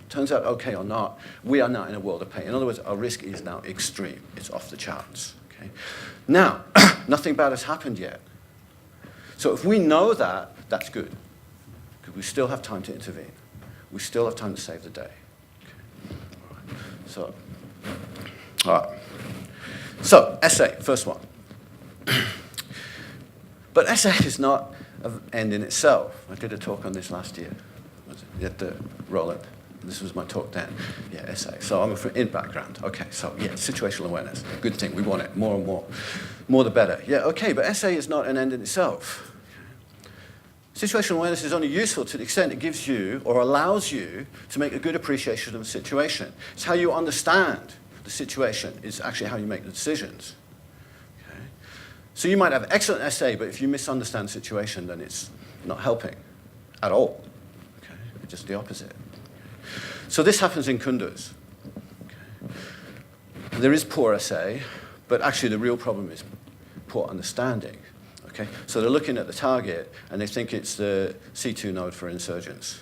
turns out okay or not, we are now in a world of pain. In other words, our risk is now extreme. It's off the charts. Okay? Now, nothing bad has happened yet. So if we know that, that's good, because we still have time to intervene. We still have time to save the day. Okay? All right. So, essay, first one. But essay is not an end in itself. I did a talk on this last year at the Roland. This was my talk then. Yeah, essay. So I'm in background. Okay, so yeah, situational awareness. Good thing. We want it more and more. More the better. Yeah, okay, but essay is not an end in itself. Situational awareness is only useful to the extent it gives you or allows you to make a good appreciation of the situation. It's how you understand the situation. It's actually how you make the decisions. Okay? So you might have excellent essay, but if you misunderstand the situation, then it's not helping at all. Okay? It's just the opposite. So this happens in Kunduz. Okay. There is poor essay, but actually the real problem is poor understanding. Okay. So they're looking at the target, and they think it's the C2 node for insurgents.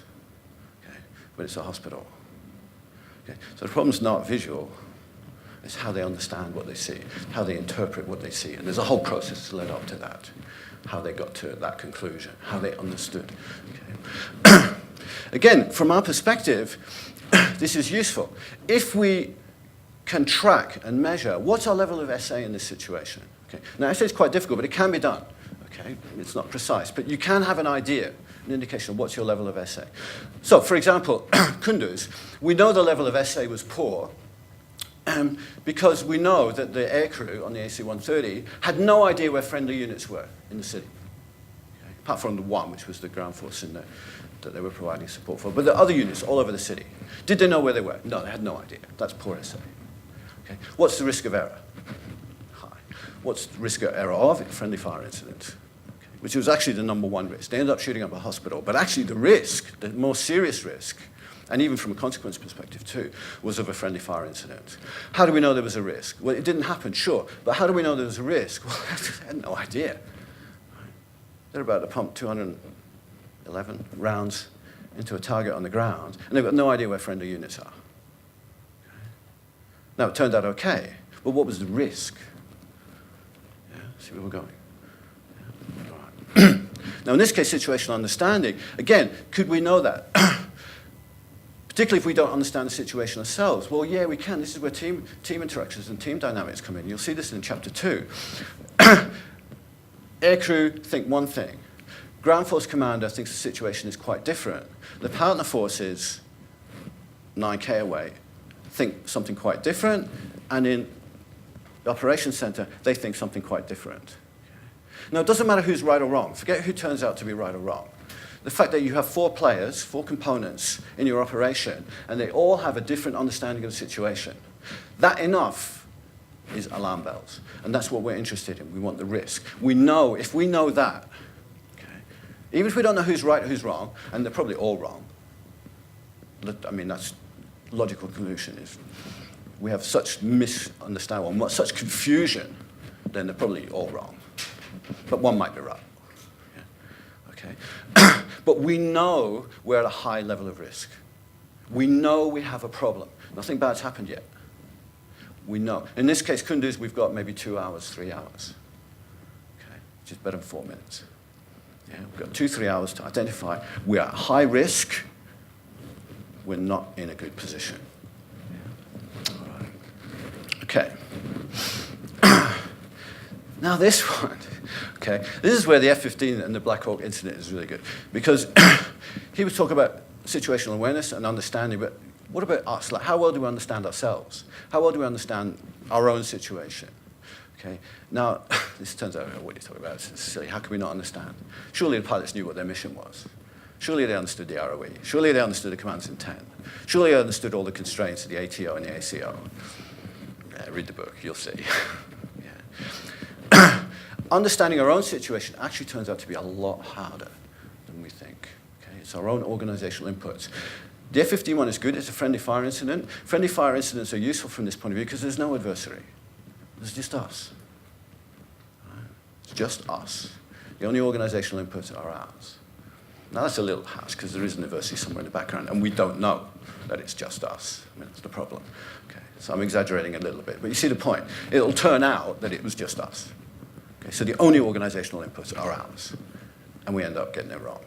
Okay. But it's a hospital. Okay. So the problem's not visual. It's how they understand what they see, how they interpret what they see. And there's a whole process that led up to that, how they got to that conclusion, how they understood. Okay. Again, from our perspective, this is useful. If we can track and measure what's our level of SA in this situation. Okay. Now, SA is quite difficult, but it can be done. Okay. It's not precise, but you can have an idea, an indication of what's your level of SA. So, for example, Kunduz, we know the level of SA was poor because we know that the aircrew on the AC-130 had no idea where friendly units were in the city, okay. Apart from the one, which was the ground force in the that they were providing support for. But the other units all over the city, did they know where they were? No, they had no idea. That's poor SA. Okay. What's the risk of error? High. What's the risk of error of a friendly fire incident? Okay. Which was actually the number one risk. They ended up shooting up a hospital. But actually the risk, the more serious risk, and even from a consequence perspective too, was of a friendly fire incident. How do we know there was a risk? Well, it didn't happen, sure. But how do we know there was a risk? Well, they had no idea. They're about to pump 211 rounds into a target on the ground, and they've got no idea where friendly units are. Okay. Now, it turned out okay, but what was the risk? Yeah, see where we're going. Yeah. All right. Now, in this case, situational understanding, again, could we know that? Particularly if we don't understand the situation ourselves. Well, yeah, we can. This is where team interactions and team dynamics come in. You'll see this in chapter 2. Aircrew think one thing. Ground force commander thinks the situation is quite different. The partner forces, 9K away, think something quite different. And in the operations center, they think something quite different. Now, it doesn't matter who's right or wrong. Forget who turns out to be right or wrong. The fact that you have 4 players, 4 components in your operation, and they all have a different understanding of the situation, that enough is alarm bells. And that's what we're interested in. We want the risk. We know, if we know that, okay, even if we don't know who's right or who's wrong, and they're probably all wrong, I mean, that's logical conclusion is we have such misunderstanding, or such confusion, then they're probably all wrong. But one might be right. Yeah. Okay. But we know we're at a high level of risk. We know we have a problem. Nothing bad's happened yet. We know. In this case, Kunduz, we've got maybe 2 hours, 3 hours. Okay, which is better than 4 minutes. Yeah, we've got 2-3 hours to identify. We are at high risk. We're not in a good position. Yeah. All right. Okay. Now this one, Okay? This is where the F-15 and the Black Hawk incident is really good, because he was talking about situational awareness and understanding, but what about us? Like, how well do we understand ourselves? How well do we understand our own situation? Okay? Now, this turns out, what are you talking about? It's silly. How can we not understand? Surely the pilots knew what their mission was. Surely they understood the ROE. Surely they understood the command's intent. Surely they understood all the constraints of the ATO and the ACO. Yeah, read the book, you'll see. Yeah. Understanding our own situation actually turns out to be a lot harder than we think. Okay? It's our own organizational inputs. The F-15 one is good. It's a friendly fire incident. Friendly fire incidents are useful from this point of view because there's no adversary. There's just us. Right? It's just us. The only organizational inputs are ours. Now that's a little harsh because there is an adversary somewhere in the background and we don't know that it's just us. I mean, that's the problem. Okay? So I'm exaggerating a little bit, but you see the point. It'll turn out that it was just us. Okay? So the only organizational inputs are ours, and we end up getting it wrong.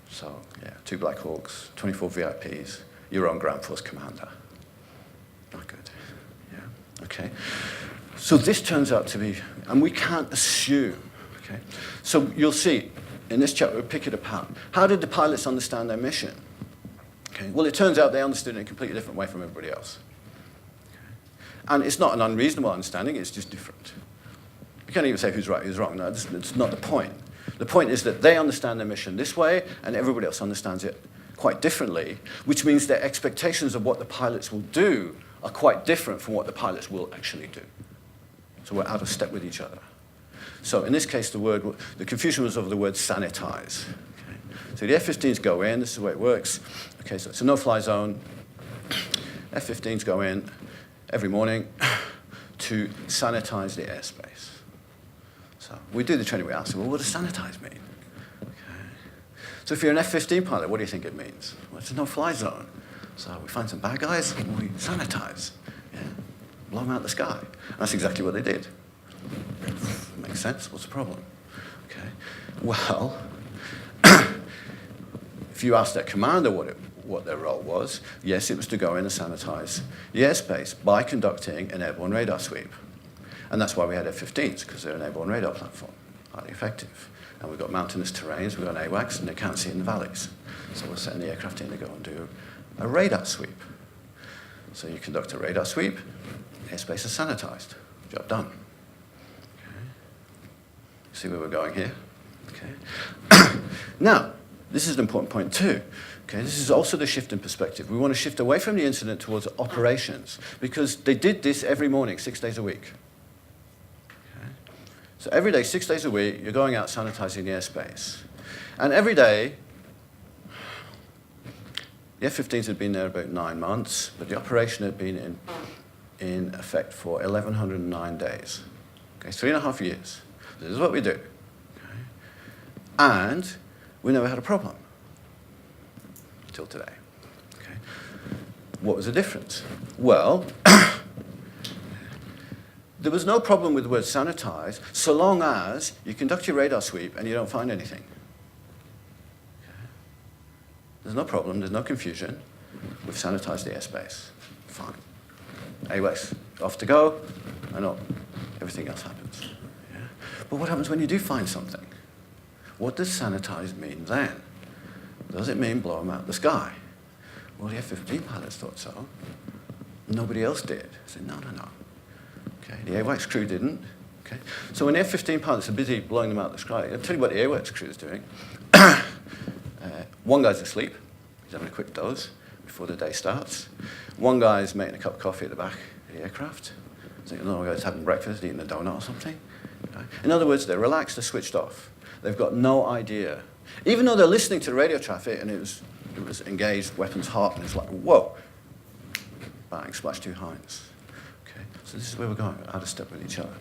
So, yeah, 2 Black Hawks, 24 VIPs, your own ground force commander. Not good. Yeah, okay. So this turns out to be, and we can't assume, okay? So you'll see, in this chapter, we'll pick it apart. How did the pilots understand their mission? Okay. Well, it turns out they understood it in a completely different way from everybody else. Okay. And it's not an unreasonable understanding, it's just different. You can't even say who's right, who's wrong. No, that's not the point. The point is that they understand their mission this way, and everybody else understands it quite differently, which means their expectations of what the pilots will do are quite different from what the pilots will actually do. So we're out of step with each other. So in this case, the confusion was over the word sanitize. Okay. So the F-15s go in, this is the way it works. Okay, so it's a no-fly zone. F-15s go in every morning to sanitize the airspace. So we do the training, we ask them, well, what does sanitize mean? Okay. So if you're an F-15 pilot, what do you think it means? Well, it's a no-fly zone. So we find some bad guys and we sanitize. Yeah. Blow them out of the sky. And that's exactly what they did. Makes sense? What's the problem? Okay. Well, if you ask their commander what their role was, yes, it was to go in and sanitize the airspace by conducting an airborne radar sweep. And that's why we had F-15s, because they're an airborne radar platform, highly effective. And we've got mountainous terrains, we've got AWACS, and they can't see in the valleys. So we're setting the aircraft in to go and do a radar sweep. So you conduct a radar sweep, airspace is sanitized. Job done. Okay. See where we're going here? Okay. Now, this is an important point too. Okay, this is also the shift in perspective. We want to shift away from the incident towards operations, because they did this every morning, 6 days a week. So every day, 6 days a week, you're going out sanitizing the airspace. And every day, the F-15s had been there about 9 months, but the operation had been in effect for 1,109 days. Okay, 3.5 years. This is what we do. Okay. And we never had a problem until today. Okay. What was the difference? Well, there was no problem with the word sanitize, so long as you conduct your radar sweep and you don't find anything. Okay. There's no problem, there's no confusion. We've sanitized the airspace. Fine. AWACS, off to go, and everything else happens. Yeah. But what happens when you do find something? What does sanitize mean then? Does it mean blow them out of the sky? Well, the F-15 pilots thought so. Nobody else did. I said, no. Okay, the AWACS crew didn't. Okay, so when the F-15 pilots are busy blowing them out of the sky, I'll tell you what the AWACS crew is doing. One guy's asleep. He's having a quick doze before the day starts. One guy's making a cup of coffee at the back of the aircraft. So another guy's having breakfast, eating a donut or something. Okay. In other words, they're relaxed, they're switched off. They've got no idea. Even though they're listening to the radio traffic and it was engaged, weapons hot, and it's like, whoa, bang, splash 2 Hinds. Okay, so this is where we're going, out of step with each other.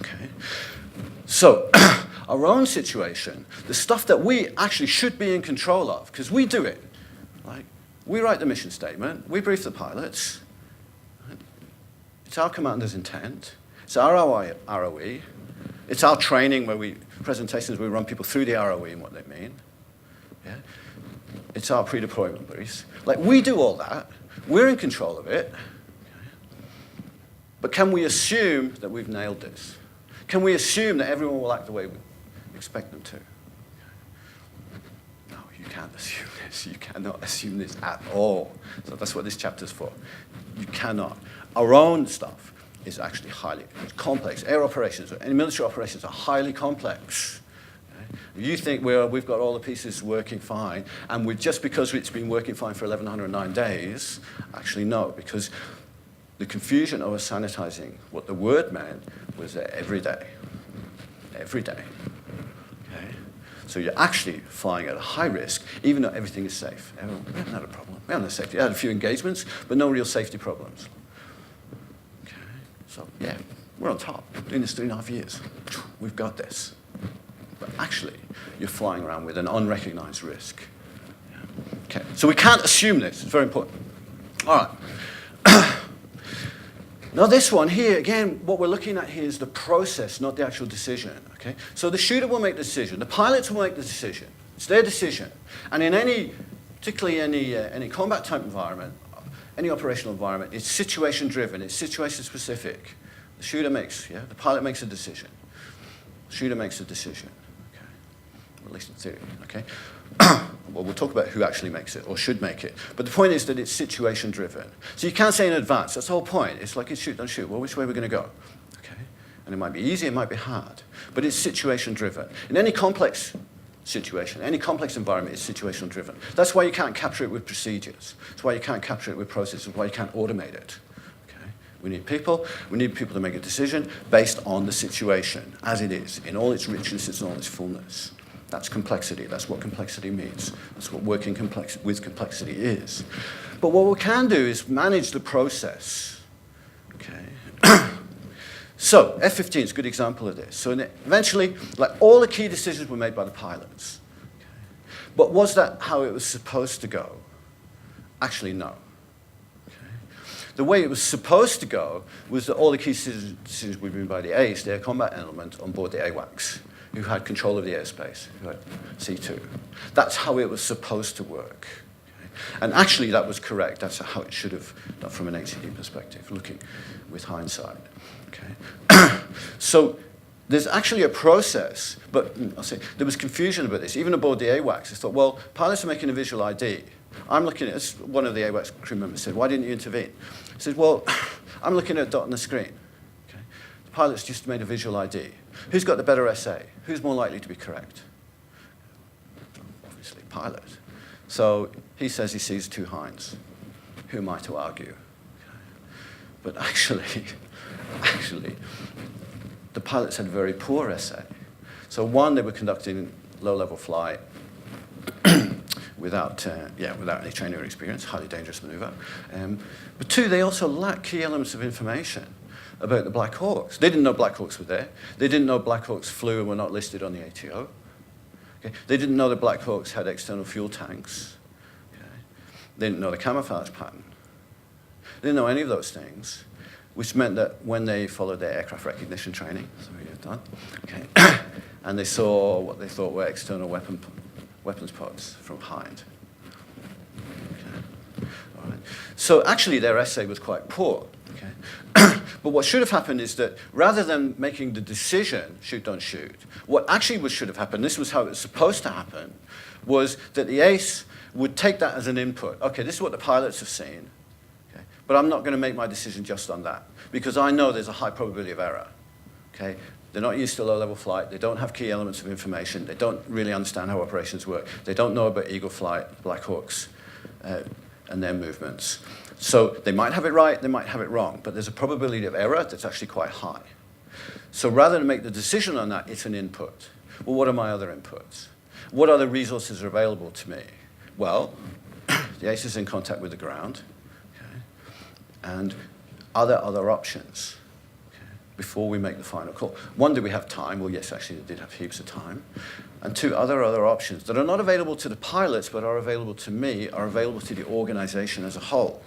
Okay, so our own situation, the stuff that we actually should be in control of, because we do it. Like, we write the mission statement, we brief the pilots, right? It's our commander's intent, it's our ROE, it's our training presentations where we run people through the ROE and what they mean. Yeah? It's our pre-deployment briefs. Like, we do all that, we're in control of it, okay? But can we assume that we've nailed this? Can we assume that everyone will act the way we expect them to? No, you can't assume this. You cannot assume this at all. So that's what this chapter's for. You cannot. Our own stuff is actually highly complex. Air operations and military operations are highly complex. You think we've got all the pieces working fine, and just because it's been working fine for 1,109 days, actually no, because the confusion over sanitizing, what the word meant was that every day. Every day. Okay? So you're actually flying at a high risk, even though everything is safe. We haven't had a problem. We haven't had safety. We had a few engagements, but no real safety problems. Okay? So, yeah, we're on top. Doing this 3.5 years. We've got this. But actually, you're flying around with an unrecognized risk. Okay, so we can't assume this. It's very important. All right. Now this one here, again, what we're looking at here is the process, not the actual decision. Okay? So the shooter will make the decision. The pilots will make the decision. It's their decision. And in particularly any combat type environment, any operational environment, it's situation driven. It's situation specific. The shooter the pilot makes a decision. The shooter makes a decision. At least in theory, okay? Well, we'll talk about who actually makes it or should make it. But the point is that it's situation-driven. So you can't say in advance. That's the whole point. It's like it's shoot, don't shoot. Well, which way are we going to go? Okay? And it might be easy, it might be hard. But it's situation-driven. In any complex situation, any complex environment, it's situation-driven. That's why you can't capture it with procedures. That's why you can't capture it with processes. Why you can't automate it. We need people. We need people to make a decision based on the situation as it is, in all its richness, in all its fullness. That's complexity. That's what complexity means. That's what working with complexity is. But what we can do is manage the process. Okay. So F-15 is a good example of this. So eventually, like all the key decisions were made by the pilots. Okay. But was that how it was supposed to go? Actually, no. The way it was supposed to go was that all the key decisions were made by the ACE, the air combat element, on board the AWACS, who had control of the airspace, who had C2. That's how it was supposed to work. Okay? And actually, that was correct. That's how it should have done from an HCD perspective, looking with hindsight. Okay? So there's actually a process, but I'll say there was confusion about this. Even aboard the AWACS, they thought, well, pilots are making a visual ID. I'm looking at this. One of the AWACS crew members said, why didn't you intervene? He said, well, I'm looking at a dot on the screen. Okay? The pilot's just made a visual ID. Who's got the better SA? Who's more likely to be correct? Obviously, pilot. So he says he sees two hinds. Who am I to argue? Okay? But actually, the pilots had very poor SA. So one, they were conducting low-level flight without any training or experience, highly dangerous maneuver. But two, they also lacked key elements of information about the Black Hawks. They didn't know Black Hawks were there. They didn't know Black Hawks flew and were not listed on the ATO. Okay? They didn't know that Black Hawks had external fuel tanks. Okay? They didn't know the camouflage pattern. They didn't know any of those things, which meant that when they followed their aircraft recognition training, so you've done, okay, and they saw what they thought were external weapons pods from behind. Okay. All right. So actually their essay was quite poor. Okay. But what should have happened is that rather than making the decision, shoot, don't shoot, what actually should have happened, this was how it was supposed to happen, was that the ACE would take that as an input. Okay, this is what the pilots have seen, okay, but I'm not going to make my decision just on that, because I know there's a high probability of error. Okay. They're not used to low-level flight. They don't have key elements of information. They don't really understand how operations work. They don't know about Eagle Flight, Black Hawks, and their movements. So they might have it right, they might have it wrong, but there's a probability of error that's actually quite high. So rather than make the decision on that, it's an input. Well, what are my other inputs? What other resources are available to me? Well, the ACE is in contact with the ground, okay, and are there other options before we make the final call? One, do we have time? Well, yes, actually, they did have heaps of time. And two, are there other options that are not available to the pilots, but are available to me, are available to the organization as a whole?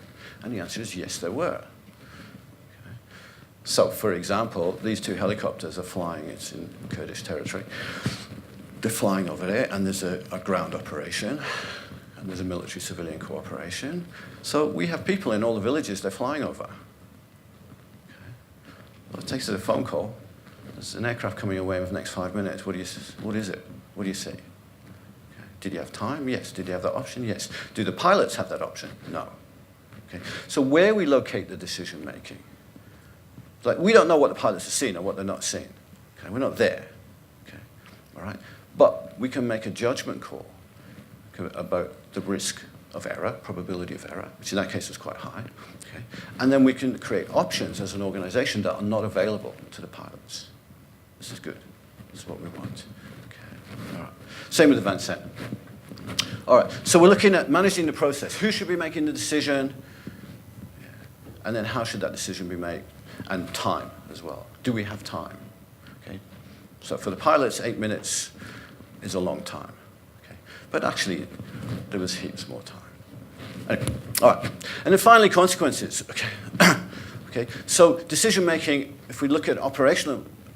And the answer is yes, there were. Okay. So, for example, these two helicopters are flying, it's in Kurdish territory. They're flying over there, and there's a ground operation, and there's a military-civilian cooperation. So we have people in all the villages they're flying over. Well, it takes a phone call. there's an aircraft coming your way in the next 5 minutes. What is it? What do you say? Okay. Did you have time? Yes. Did you have that option? Yes. Do the pilots have that option? No. Okay. So where we locate the decision making, like we don't know what the pilots are seeing or what they're not seeing. Okay. We're not there. Okay. All right. But we can make a judgment call about the risk of error, probability of error, which in that case was quite high. Okay. And then we can create options as an organization that are not available to the pilots. This is good. This is what we want. Okay. All right. Same with advanced set. All right. So we're looking at managing the process. Who should be making the decision? And then how should that decision be made? And time as well. Do we have time? Okay. So for the pilots, 8 minutes is a long time. Okay. But actually, there was heaps more time. Anyway, all right. And then finally, consequences. Okay. Okay. So decision making, if we look at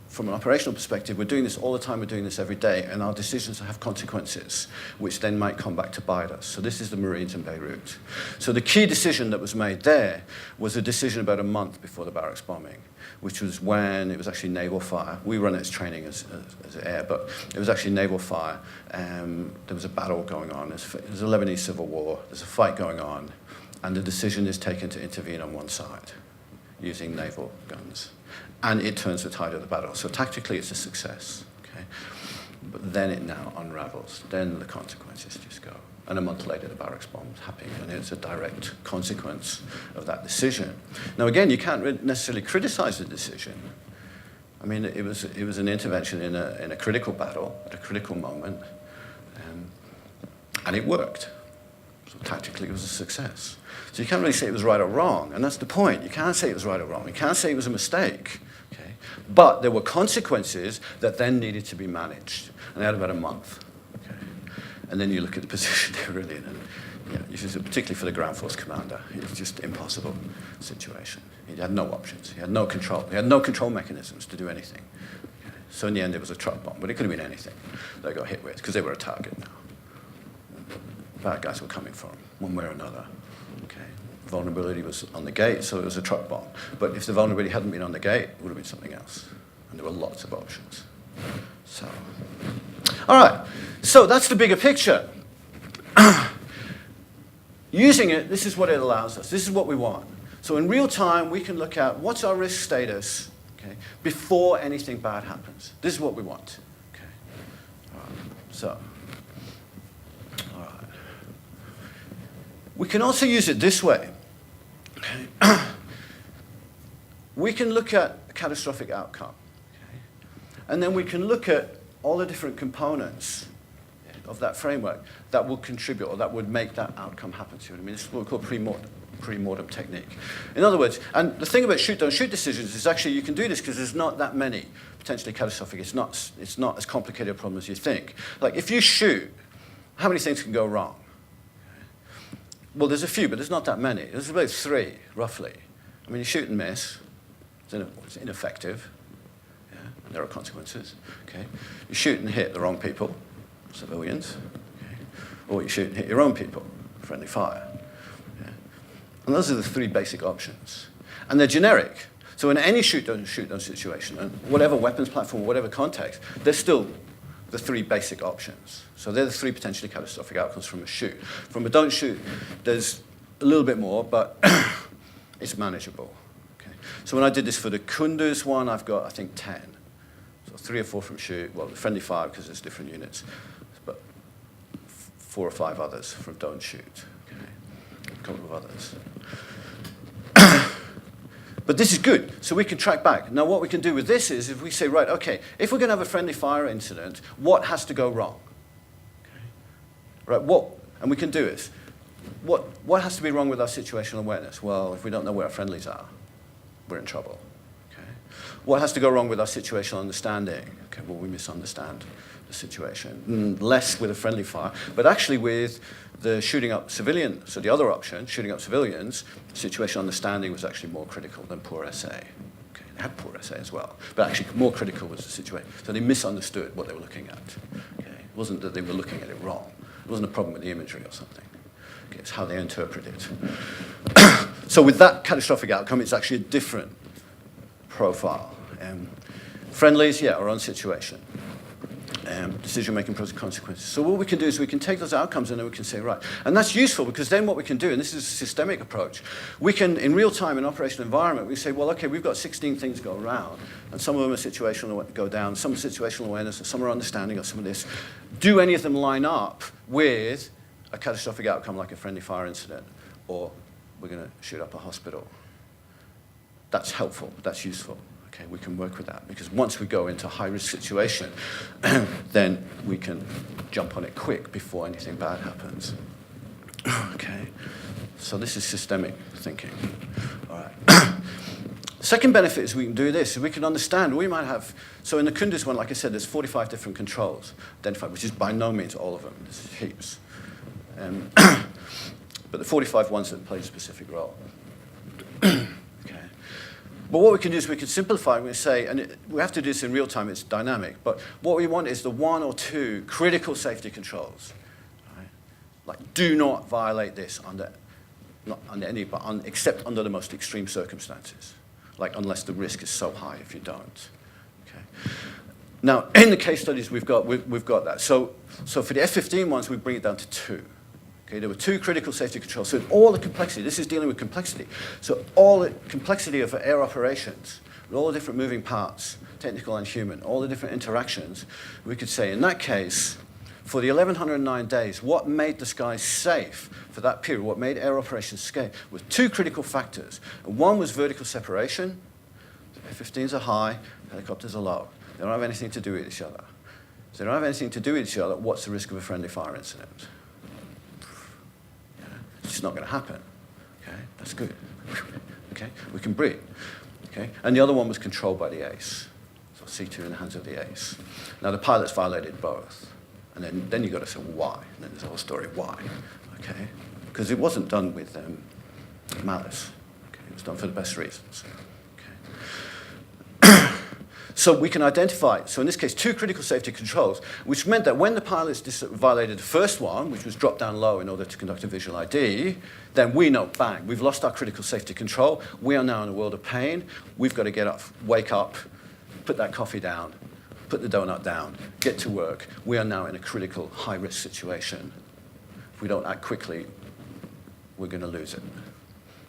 from an operational perspective, we're doing this all the time, we're doing this every day, and our decisions have consequences, which then might come back to bite us. So this is the Marines in Beirut. So the key decision that was made there was a decision about a month before the barracks bombing, which was when it was actually naval fire. We run it as training as air, but it was actually naval fire. There was a battle going on. There's a Lebanese civil war. There's a fight going on, and the decision is taken to intervene on one side using naval guns. And it turns the tide of the battle. So tactically, it's a success. Okay? But then it now unravels. Then the consequences just go. And a month later, the barracks bombs happen, and it's a direct consequence of that decision. Now, again, you can't necessarily criticize the decision. I mean, it was an intervention in a critical battle at a critical moment, and it worked. So tactically, it was a success. So you can't really say it was right or wrong, and that's the point. You can't say it was right or wrong. You can't say it was a mistake. Okay? But there were consequences that then needed to be managed, and they had about a month. Okay? And then you look at the position they were in, and particularly for the ground force commander, it was just an impossible situation. He had no options. He had no control. He had no control mechanisms to do anything. Okay? So in the end, it was a truck bomb, but it could have been anything they got hit with, because they were a target now. Bad guys were coming for them, one way or another. Okay. Vulnerability was on the gate, so it was a truck bomb. But if the vulnerability hadn't been on the gate, it would have been something else. And there were lots of options. So, all right. So that's the bigger picture. Using it, this is what it allows us. This is what we want. So in real time, we can look at what's our risk status, okay, before anything bad happens. This is what we want. Okay. All right. So. We can also use it this way. Okay. We can look at a catastrophic outcome. Okay. And then we can look at all the different components of that framework that will contribute or that would make that outcome happen to you. I mean, this is what we call pre-mortem technique. In other words, and the thing about shoot, don't shoot decisions is actually you can do this because there's not that many potentially catastrophic. It's not as complicated a problem as you think. Like if you shoot, how many things can go wrong? Well, there's a few, but there's not that many. There's about 3, roughly. I mean, you shoot and miss. It's ineffective. Yeah, and there are consequences. Okay. You shoot and hit the wrong people, civilians. Okay. Or you shoot and hit your own people, friendly fire. Yeah. And those are the 3 basic options. And they're generic. So in any shoot-don't-shoot-don't situation, and whatever weapons platform, whatever context, there's still the 3 basic options. So they're the 3 potentially catastrophic outcomes from a shoot. From a don't shoot, there's a little bit more, but it's manageable. Okay. So when I did this for the Kunduz one, I've got, I think, 10. So 3 or 4 from shoot, well, the friendly fire because there's different units, but 4 or 5 others from don't shoot. Okay. A couple of others. But this is good, so we can track back. Now what we can do with this is, if we say, right, okay, if we're going to have a friendly fire incident, what has to go wrong? Okay. Right, and we can do this. What has to be wrong with our situational awareness? Well, if we don't know where our friendlies are, we're in trouble. Okay. What has to go wrong with our situational understanding? Okay, well, we misunderstand the situation. Less with a friendly fire, but actually with the shooting up civilian, so the other option, shooting up civilians, situational understanding was actually more critical than poor SA. Okay, they had poor SA as well, but actually more critical was the situation. So they misunderstood what they were looking at. Okay, it wasn't that they were looking at it wrong. It wasn't a problem with the imagery or something. Okay, it's how they interpret it. So with that catastrophic outcome, it's actually a different profile. Friendlies, yeah, are on situation. Decision-making pros and consequences. So what we can do is we can take those outcomes and then we can say, right, and that's useful because then what we can do, and this is a systemic approach, we can, in real time, in operational environment, we say, well, okay, we've got 16 things go around, and some of them are situational, go down, some are situational awareness, or some are understanding, or some of this. Do any of them line up with a catastrophic outcome like a friendly fire incident, or we're going to shoot up a hospital? That's helpful, that's useful. Okay, we can work with that because once we go into a high-risk situation, then we can jump on it quick before anything bad happens. Okay, so this is systemic thinking. All right. Second benefit is we can do this. We can understand. We might have, so in the Kunduz one, like I said, there's 45 different controls identified, which is by no means all of them. There's heaps. But the 45 ones that play a specific role. But what we can do is we can simplify and we say, and we have to do this in real time, it's dynamic, but what we want is the 1 or 2 critical safety controls. Right? Like, do not violate this not under any, but except under the most extreme circumstances. Like, unless the risk is so high if you don't. Okay? Now, in the case studies we've got that. So for the F-15 ones, we bring it down to 2. Okay, there were 2 critical safety controls. So all the complexity, this is dealing with complexity. So all the complexity of air operations, with all the different moving parts, technical and human, all the different interactions, we could say in that case, for the 1,109 days, what made the skies safe for that period, what made air operations safe, was 2 critical factors. And one was vertical separation. F-15s are high, helicopters are low. They don't have anything to do with each other. So they don't have anything to do with each other, what's the risk of a friendly fire incident? It's just not going to happen. Okay, that's good. Okay, we can breathe. Okay, and the other one was controlled by the ace. So C2 in the hands of the ace. Now the pilots violated both, and then you got to say why. And then there's a whole story why. Okay, because it wasn't done with malice. Okay, it was done for the best reasons. Okay. So we can identify, so in this case, 2 critical safety controls, which meant that when the pilots violated the first one, which was drop down low in order to conduct a visual ID, then we know, bang, we've lost our critical safety control. We are now in a world of pain. We've got to get up, wake up, put that coffee down, put the donut down, get to work. We are now in a critical, high-risk situation. If we don't act quickly, we're going to lose it.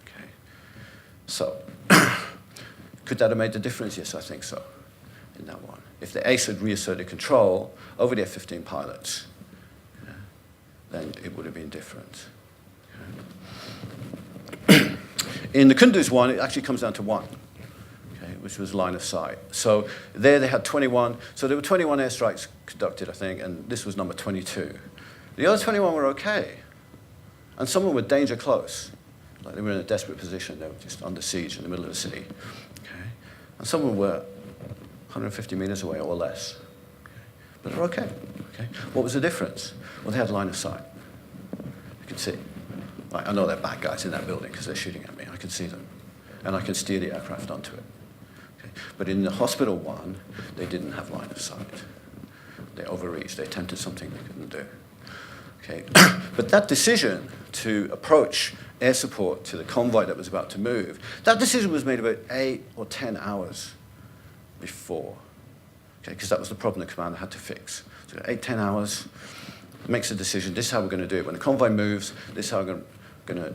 Okay. So, could that have made the difference? Yes, I think so. In that one. If the ace had reasserted control over the F-15 pilots, then it would have been different. Okay. In the Kunduz one, it actually comes down to 1, okay, which was line of sight. So there they had 21, so there were 21 airstrikes conducted, I think, and this was number 22. The other 21 were okay, and some of them were danger close. Like they were in a desperate position, they were just under siege in the middle of the city. Okay. And some of them were 150 meters away or less. Okay. But they're okay. Okay. What was the difference? Well, they had line of sight. You could see. Like, I know they're bad guys in that building because they're shooting at me. I can see them. And I can steer the aircraft onto it. Okay. But in the hospital one, they didn't have line of sight. They overreached. They attempted something they couldn't do. Okay. But that decision to approach air support to the convoy that was about to move, that decision was made about 8 or 10 hours before, okay, because that was the problem the commander had to fix. So 8-10 hours, makes a decision, this is how we're going to do it. When the convoy moves, this is how we're going to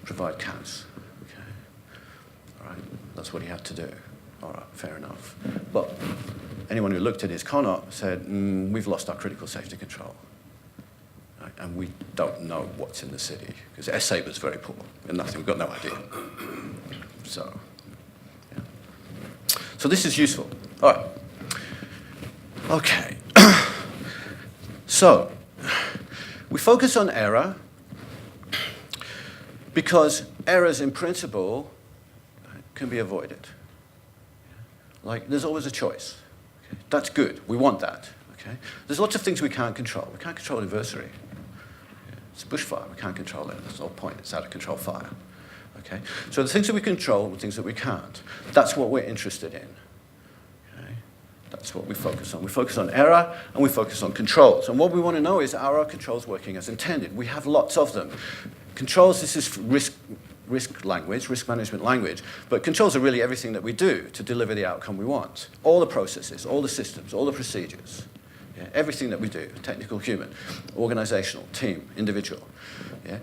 provide CAS. Okay. All right, that's what he had to do. All right, fair enough. But anyone who looked at his CONOP said, we've lost our critical safety control. Right? And we don't know what's in the city, because SA was very poor, and nothing, we've got no idea. So. So this is useful. All right. Okay. So we focus on error because errors in principle can be avoided. Like there's always a choice. Okay? That's good. We want that. Okay? There's lots of things we can't control. We can't control adversary. It's bushfire. We can't control it. That's the whole point. It's out of control fire. Okay? So the things that we control and the things that we can't, that's what we're interested in. Okay? That's what we focus on. We focus on error and we focus on controls. And what we want to know is, are our controls working as intended? We have lots of them. Controls, this is risk risk language, risk management language, but controls are really everything that we do to deliver the outcome we want. All the processes, all the systems, all the procedures, yeah, everything that we do, technical, human, organizational, team, individual. Yeah.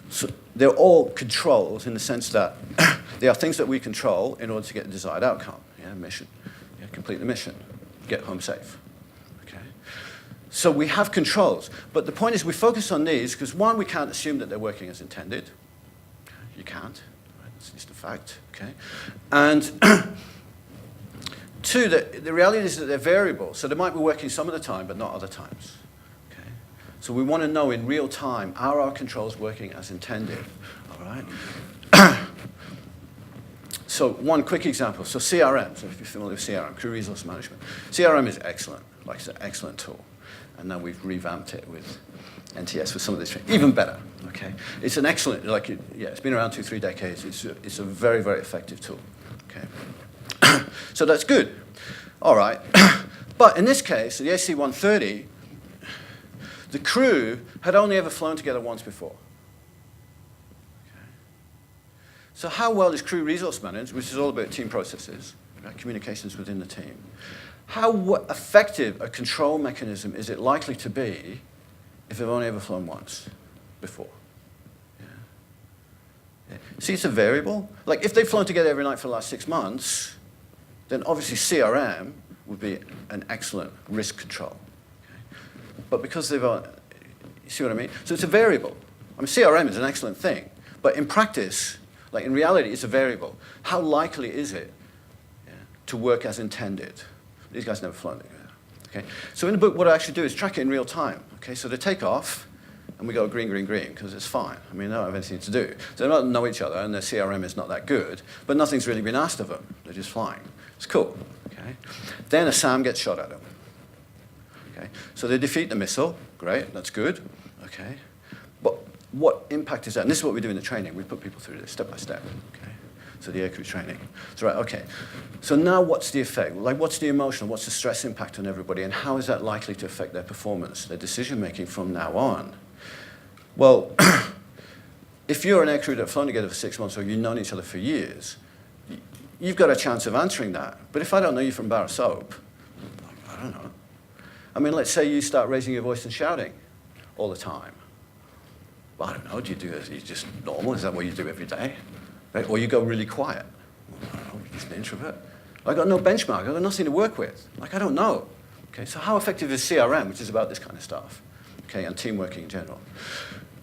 So they're all controls in the sense that they are things that we control in order to get the desired outcome. Yeah, mission, yeah, complete the mission, get home safe. Okay. So we have controls, but the point is we focus on these because one, we can't assume that they're working as intended. You can't, right? That's just a fact. Okay. And two, the reality is that they're variable, so they might be working some of the time, but not other times. So we want to know in real time, are our controls working as intended? All right? So one quick example. So CRM, so if you're familiar with CRM, Crew Resource Management. CRM is excellent, like it's an excellent tool. And now we've revamped it with NTS with some of this, even better, okay? It's an excellent, it's been around 2-3 decades. It's a very, very effective tool, okay? So that's good, all right. But in this case, the AC-130, the crew had only ever flown together once before. Okay. So how well is crew resource management, which is all about team processes, right, communications within the team, how effective a control mechanism is it likely to be if they've only ever flown once before? Yeah. Yeah. See, it's a variable. Like if they've flown together every night for the last 6 months, then obviously CRM would be an excellent risk control. But because they've, you see what I mean? So it's a variable. I mean, CRM is an excellent thing, but in practice, like in reality, it's a variable. How likely is it to work as intended? These guys never flown together. Okay? So in the book, what I actually do is track it in real time. Okay? So they take off, and we go green, green, green, because it's fine. I mean, they don't have anything to do. So they don't know each other, and their CRM is not that good, but nothing's really been asked of them. They're just flying. It's cool. Okay? Then a SAM gets shot at them. Okay. So they defeat the missile. Great, that's good. Okay. But what impact is that? And this is what we do in the training. We put people through this step by step. Okay. So the aircrew training. So right, okay. So now what's the effect? Like what's the emotional, what's the stress impact on everybody, and how is that likely to affect their performance, their decision making from now on? Well, if you're an aircrew that have flown together for 6 months or you've known each other for years, you've got a chance of answering that. But if I don't know you from a bar of soap, I don't know. I mean, let's say you start raising your voice and shouting all the time. Well, I don't know, do you do it? Are you just normal? Is that what you do every day? Right? Or you go really quiet? Well, I don't know, you're just an introvert. I've got no benchmark, I've got nothing to work with. Like, I don't know. Okay, so how effective is CRM, which is about this kind of stuff? Okay, and team working in general.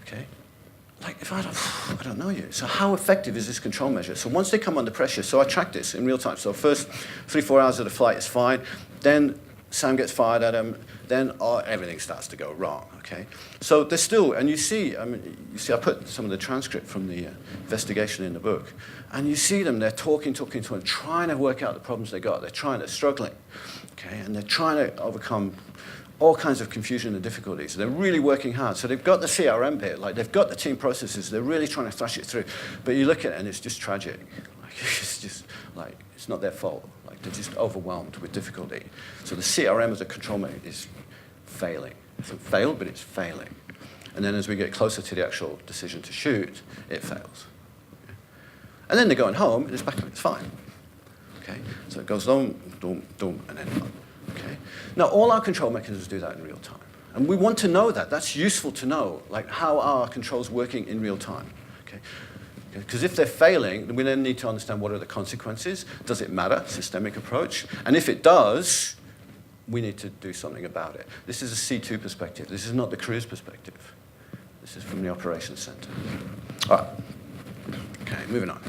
Okay, like if I don't know you. So how effective is this control measure? So once they come under pressure, so I track this in real time. So first 3-4 hours of the flight is fine. Then Sam gets fired at him, then everything starts to go wrong, okay? So there's still, and you see, I put some of the transcript from the investigation in the book, and you see them, they're talking, trying to work out the problems they got. They're struggling, okay? And they're trying to overcome all kinds of confusion and difficulties. They're really working hard. So they've got the CRM bit, like they've got the team processes, they're really trying to thrash it through. But you look at it and it's just tragic. Like, it's just like, it's not their fault. Like they're just overwhelmed with difficulty. So the CRM as a control mechanism is failing. It's not failed, but it's failing. And then as we get closer to the actual decision to shoot, it fails. Okay? And then they're going home and it's back and it's fine. Okay? So it goes down, doom, and then up. Okay? Now, all our control mechanisms do that in real time. And we want to know that. That's useful to know, like how are our controls working in real time. Okay? Because if they're failing, then we then need to understand what are the consequences. Does it matter? Systemic approach. And if it does, we need to do something about it. This is a C2 perspective. This is not the crew's perspective. This is from the operations center. All right. Okay, moving on.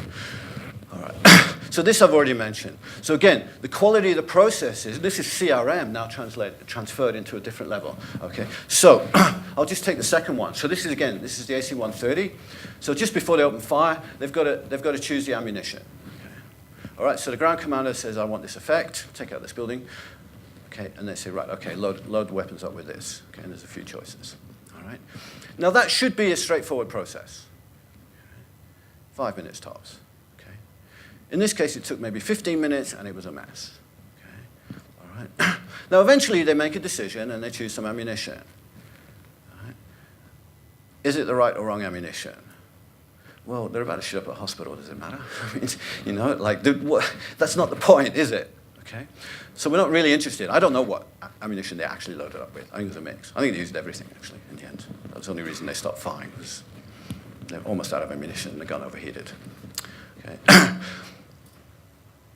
All right. So this I've already mentioned. So again, the quality of the processes, this is CRM now transferred into a different level. Okay. So I'll just take the second one. So this is the AC-130. So just before they open fire, they've got to choose the ammunition. Okay. All right. So the ground commander says, I want this effect. Take out this building. Okay. And they say, right. Okay. Load the weapons up with this. Okay. And there's a few choices. All right. Now that should be a straightforward process. 5 minutes tops. In this case, it took maybe 15 minutes, and it was a mess. Okay? All right. Now, eventually, they make a decision, and they choose some ammunition. All right. Is it the right or wrong ammunition? Well, they're about to shoot up a hospital. Does it matter? I mean, you know, like, that's not the point, is it? Okay? So we're not really interested. I don't know what ammunition they actually loaded up with. I think it was a mix. I think they used everything, actually, in the end. That was the only reason they stopped firing, was they're almost out of ammunition and the gun overheated. Okay?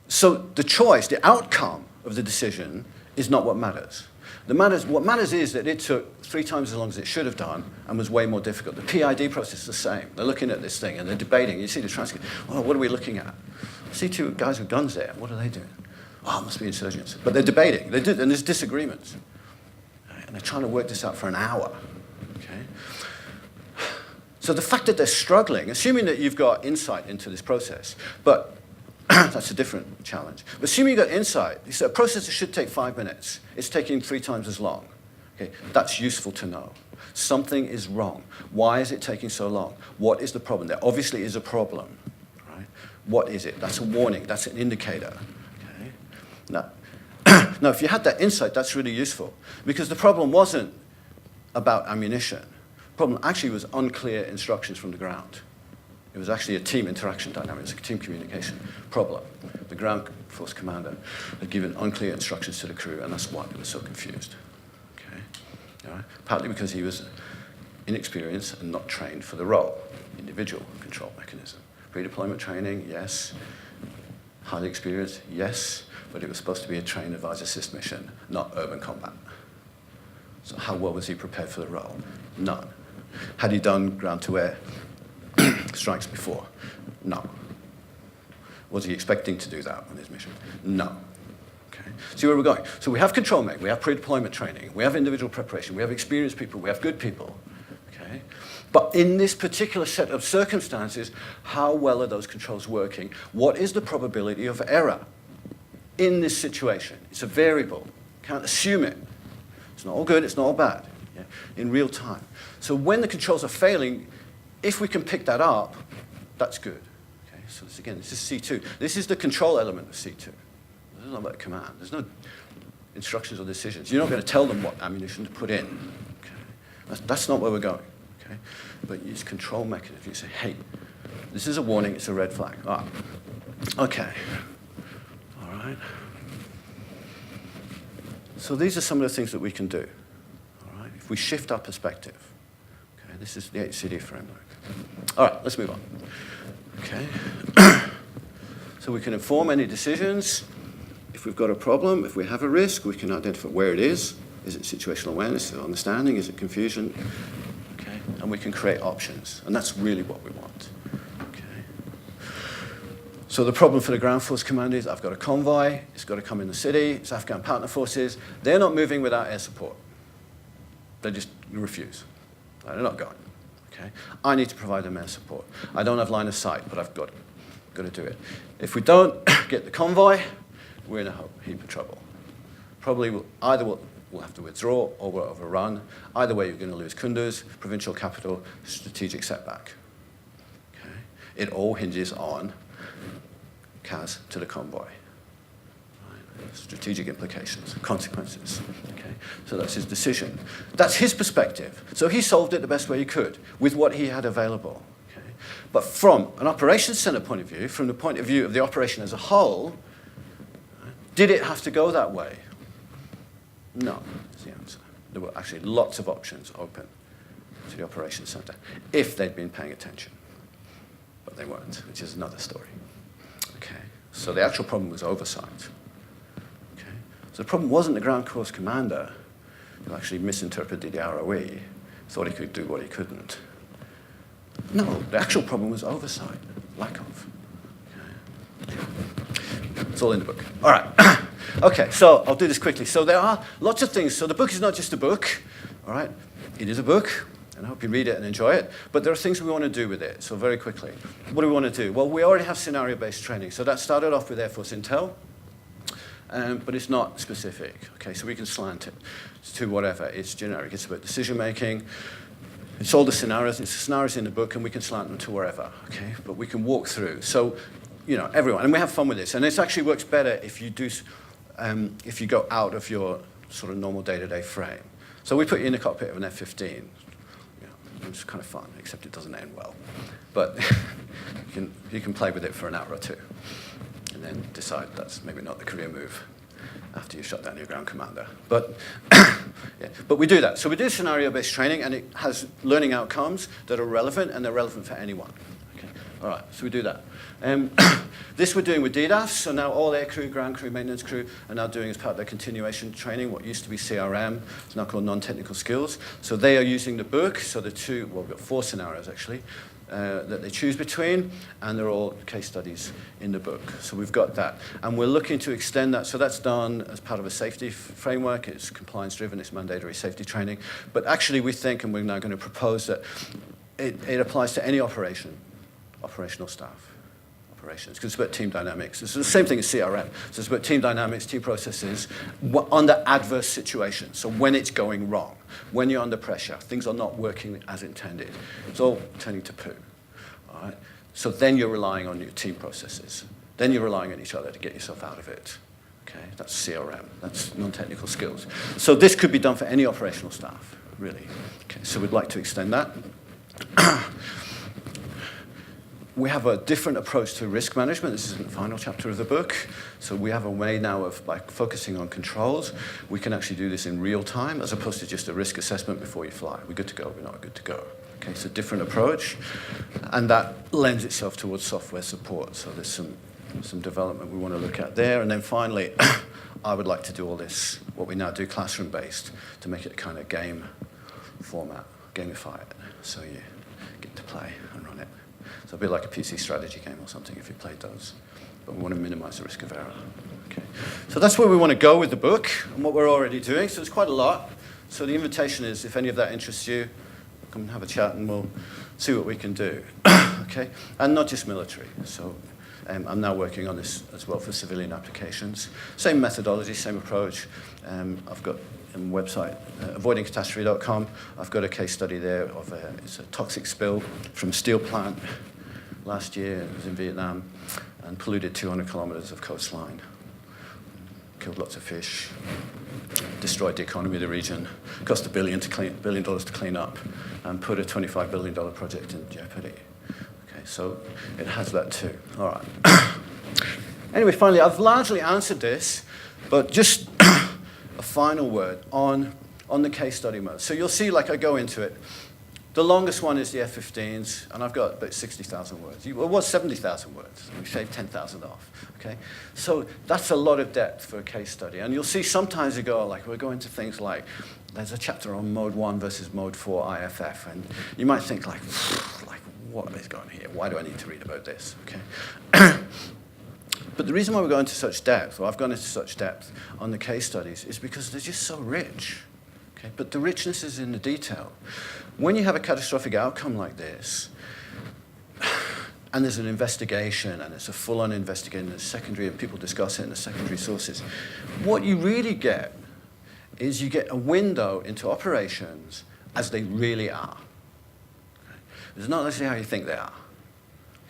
So the choice, the outcome of the decision is not what matters. What matters is that it took 3 times as long as it should have done and was way more difficult. The PID process is the same. They're looking at this thing and they're debating. You see the transcript. Well, what are we looking at? I see 2 guys with guns there. What are they doing? Oh, it must be insurgents. But they're debating. And there's disagreements. And they're trying to work this out for an hour. Okay? So the fact that they're struggling, assuming that you've got insight into this process, but that's a different challenge. But assuming you've got insight, a process that should take 5 minutes, it's taking 3 times as long. Okay? That's useful to know. Something is wrong. Why is it taking so long? What is the problem? There obviously is a problem. Right? What is it? That's a warning. That's an indicator. Okay? Now, if you had that insight, that's really useful. Because the problem wasn't about ammunition. The problem actually was unclear instructions from the ground. It was actually a team interaction dynamic. It was a team communication problem. The ground force commander had given unclear instructions to the crew, and that's why they were so confused. Okay? All right? Partly because he was inexperienced and not trained for the role. Individual control mechanism. Pre-deployment training, yes. Highly experienced, yes. But it was supposed to be a train, advise, assist mission, not urban combat. So how well was he prepared for the role? None. Had he done ground-to-air strikes before? No. Was he expecting to do that on his mission? No. Okay. See where we're going. So we have control mech, we have pre-deployment training, we have individual preparation, we have experienced people, we have good people. Okay. But in this particular set of circumstances, how well are those controls working? What is the probability of error in this situation? It's a variable. Can't assume it. It's not all good, it's not all bad. Yeah? In real time. So when the controls are failing, if we can pick that up, that's good. Okay, so this is C2. This is the control element of C2. This is not about command. There's no instructions or decisions. You're not going to tell them what ammunition to put in. Okay? That's not where we're going. Okay? But use control mechanism. You say, hey, this is a warning, it's a red flag. Ah. Okay. All right. So these are some of the things that we can do. All right? If we shift our perspective. Okay, this is the HCD framework. All right, let's move on. Okay. So we can inform any decisions. If we've got a problem, if we have a risk, we can identify where it is. Is it situational awareness? Is it understanding? Is it confusion? Okay. And we can create options. And that's really what we want. Okay. So the problem for the ground force commander is I've got a convoy. It's got to come in the city. It's Afghan partner forces. They're not moving without air support. They just refuse. They're not going. Okay? I need to provide them air support. I don't have line of sight, but I've got to do it. If we don't get the convoy, we're in a heap of trouble. Probably we'll have to withdraw or we'll overrun. Either way, you're going to lose Kunduz, provincial capital, strategic setback. Okay? It all hinges on CAS to the convoy. Strategic implications, consequences. Okay? So that's his decision. That's his perspective. So he solved it the best way he could with what he had available. Okay? But from an operations center point of view, from the point of view of the operation as a whole, did it have to go that way? No, is the answer. There were actually lots of options open to the operations center if they'd been paying attention. But they weren't, which is another story. Okay? So the actual problem was oversight. So the problem wasn't the ground force commander who actually misinterpreted the ROE, thought he could do what he couldn't. No, the actual problem was oversight, lack of. Okay. It's all in the book. All right. Okay, so I'll do this quickly. So there are lots of things. So the book is not just a book, all right? It is a book, and I hope you read it and enjoy it. But there are things we want to do with it. So very quickly, what do we want to do? Well, we already have scenario-based training. So that started off with Air Force Intel. But it's not specific, okay? So we can slant it to whatever. It's generic. It's about decision-making. It's all the scenarios. It's the scenarios in the book, and we can slant them to wherever, okay? But we can walk through. So, you know, everyone. And we have fun with this. And this actually works better if you do, if you go out of your sort of normal day-to-day frame. So we put you in the cockpit of an F-15. You know, game's kind of fun, except it doesn't end well. But you can play with it for an hour or two, and then decide that's maybe not the career move after you shut down your ground commander. But, yeah, but we do that. So we do scenario-based training, and it has learning outcomes that are relevant, and they're relevant for anyone. Okay. All right, so we do that. This we're doing with DDAFs, so now all air crew, ground crew, maintenance crew are now doing as part of their continuation training what used to be CRM. It's now called non-technical skills. So they are using the book, so the two, well, we've got 4 scenarios actually, that they choose between, and they're all case studies in the book. So we've got that. And we're looking to extend that. So that's done as part of a safety framework. It's compliance-driven. It's mandatory safety training. But actually we think, and we're now going to propose that it applies to any operational staff. Operations, because it's about team dynamics. It's the same thing as CRM. So it's about team dynamics, team processes, under adverse situations. So when it's going wrong, when you're under pressure, things are not working as intended. It's all turning to poo. All right? So then you're relying on your team processes. Then you're relying on each other to get yourself out of it. Okay? That's CRM. That's non-technical skills. So this could be done for any operational staff, really. Okay, so we'd like to extend that. We have a different approach to risk management. This is the final chapter of the book. So we have a way now of, by focusing on controls, we can actually do this in real time as opposed to just a risk assessment before you fly. We're good to go, we're not good to go. Okay, it's a different approach, and that lends itself towards software support. So there's some development we want to look at there. And then finally, I would like to do all this, what we now do classroom-based, to make it a kind of game format, gamify it, so you get to play and run it. So it'll be like a PC strategy game or something if you played those. But we want to minimize the risk of error. Okay. So that's where we want to go with the book and what we're already doing. So it's quite a lot. So the invitation is, if any of that interests you, come and have a chat and we'll see what we can do. Okay. And not just military. So I'm now working on this as well for civilian applications. Same methodology, same approach. I've got a website, avoidingcatastrophe.com. I've got a case study there of it's a toxic spill from a steel plant last year. It was in Vietnam and polluted 200 kilometers of coastline. Killed lots of fish, destroyed the economy of the region, cost $1 billion to clean up, and put a $25 billion project in jeopardy. Okay, so it has that too. All right. Anyway, finally, I've largely answered this, but just a final word on the case study mode. So you'll see, like I go into it, the longest one is the F-15s, and I've got about 60,000 words. It was 70,000 words. We shaved 10,000 off. Okay, so that's a lot of depth for a case study. And you'll see sometimes you go, like, we're going to things like, there's a chapter on Mode 1 versus Mode 4 IFF, and you might think, like what is going on here? Why do I need to read about this? Okay. But the reason why we're going to such depth, or I've gone into such depth on the case studies, is because they're just so rich. Okay? But the richness is in the detail. When you have a catastrophic outcome like this, and there's an investigation, and it's a full-on investigation, and it's secondary, and people discuss it in the secondary sources, what you really get is you get a window into operations as they really are. Okay? It's not necessarily how you think they are.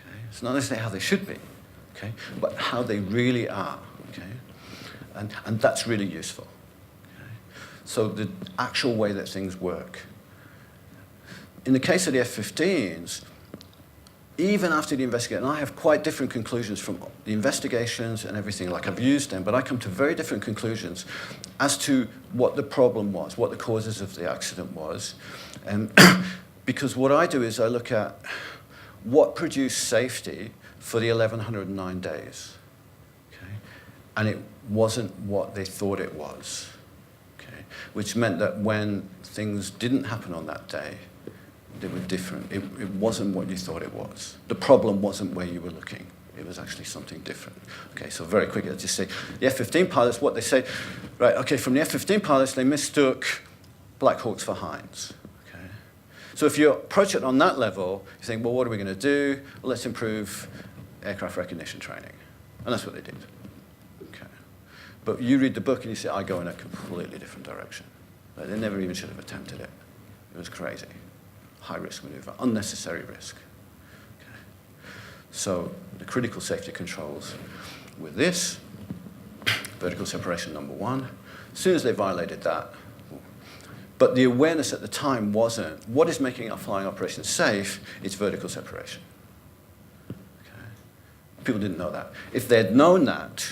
Okay? It's not necessarily how they should be. Okay, but how they really are, okay? And that's really useful. Okay? So the actual way that things work. In the case of the F-15s, even after the investigation, and I have quite different conclusions from the investigations and everything, like I've used them, but I come to very different conclusions as to what the problem was, what the causes of the accident was. Because what I do is I look at what produced safety for the 1,109 days, okay? And it wasn't what they thought it was, okay? Which meant that when things didn't happen on that day, they were different. It wasn't what you thought it was. The problem wasn't where you were looking. It was actually something different. Okay, so very quickly, I'll just say, the F-15 pilots, what they say, right, okay, from the F-15 pilots, they mistook Black Hawks for Hinds. So if you approach it on that level, you think, well, what are we going to do? Well, let's improve aircraft recognition training. And that's what they did. Okay. But you read the book and you say, I go in a completely different direction. Like, they never even should have attempted it. It was crazy. High-risk maneuver, unnecessary risk. Okay. So the critical safety controls with this, vertical separation number 1, as soon as they violated that, But the awareness at the time wasn't, what is making our flying operations safe? It's vertical separation. Okay. People didn't know that. If they'd known that,